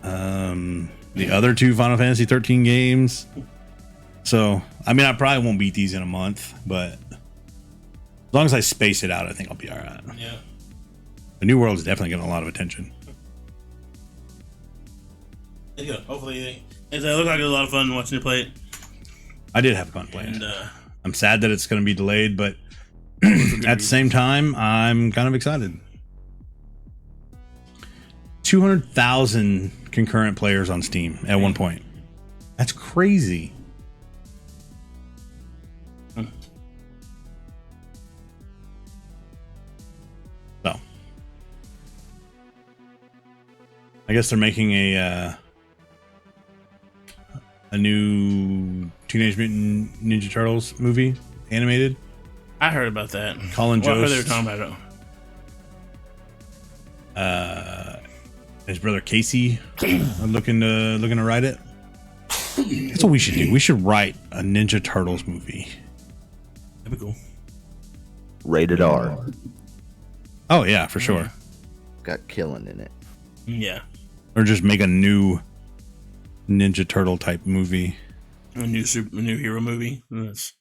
The other 2 Final Fantasy 13 games. So, I mean, I probably won't beat these in a month, but as long as I space it out, I think I'll be all right. Yeah. The New World is definitely getting a lot of attention. Yeah, hopefully, it looked like it was a lot of fun watching you play it. I did have fun playing And, it. I'm sad that it's going to be delayed, but at the same time, I'm kind of excited. 200,000 concurrent players on Steam at one point. That's crazy. So, I guess they're making a new Teenage Mutant Ninja Turtles movie, animated. I heard about that. Colin Jost. I heard they were talking about it. His brother Casey looking to write it. That's what we should do. We should write a Ninja Turtles movie. That'd be cool. Rated R. Oh yeah, for sure. Got killing in it. Yeah. Or just make a new Ninja Turtle type movie. A new hero movie that's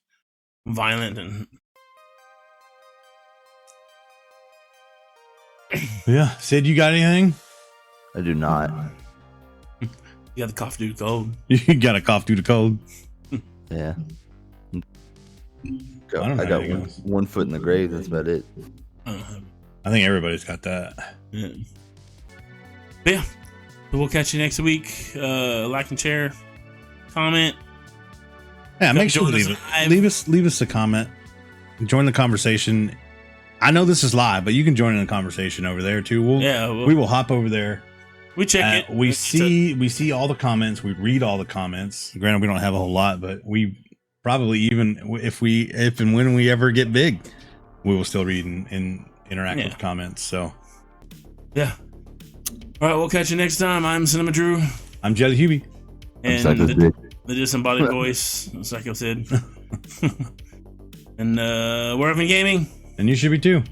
violent and. Yeah, Sid, you got anything? I do not. You got the cough due to cold. You got a cough due to cold. Yeah. I got one foot in the grave. That's about it. I think everybody's got that. Yeah. But yeah. So we'll catch you next week. Like and share, comment. Yeah, make sure to leave us a comment. Join the conversation. I know this is live, but you can join in the conversation over there too. We will hop over there. We check it. We see all the comments. We read all the comments. Granted, we don't have a whole lot, but we probably, even if and when we ever get big, we will still read and interact with comments. So yeah. All right, we'll catch you next time. I'm Cinemadrue. I'm Jellyhewby. And the disembodied voice, PsychoSid. And we're Evan Gaming. And you should be too.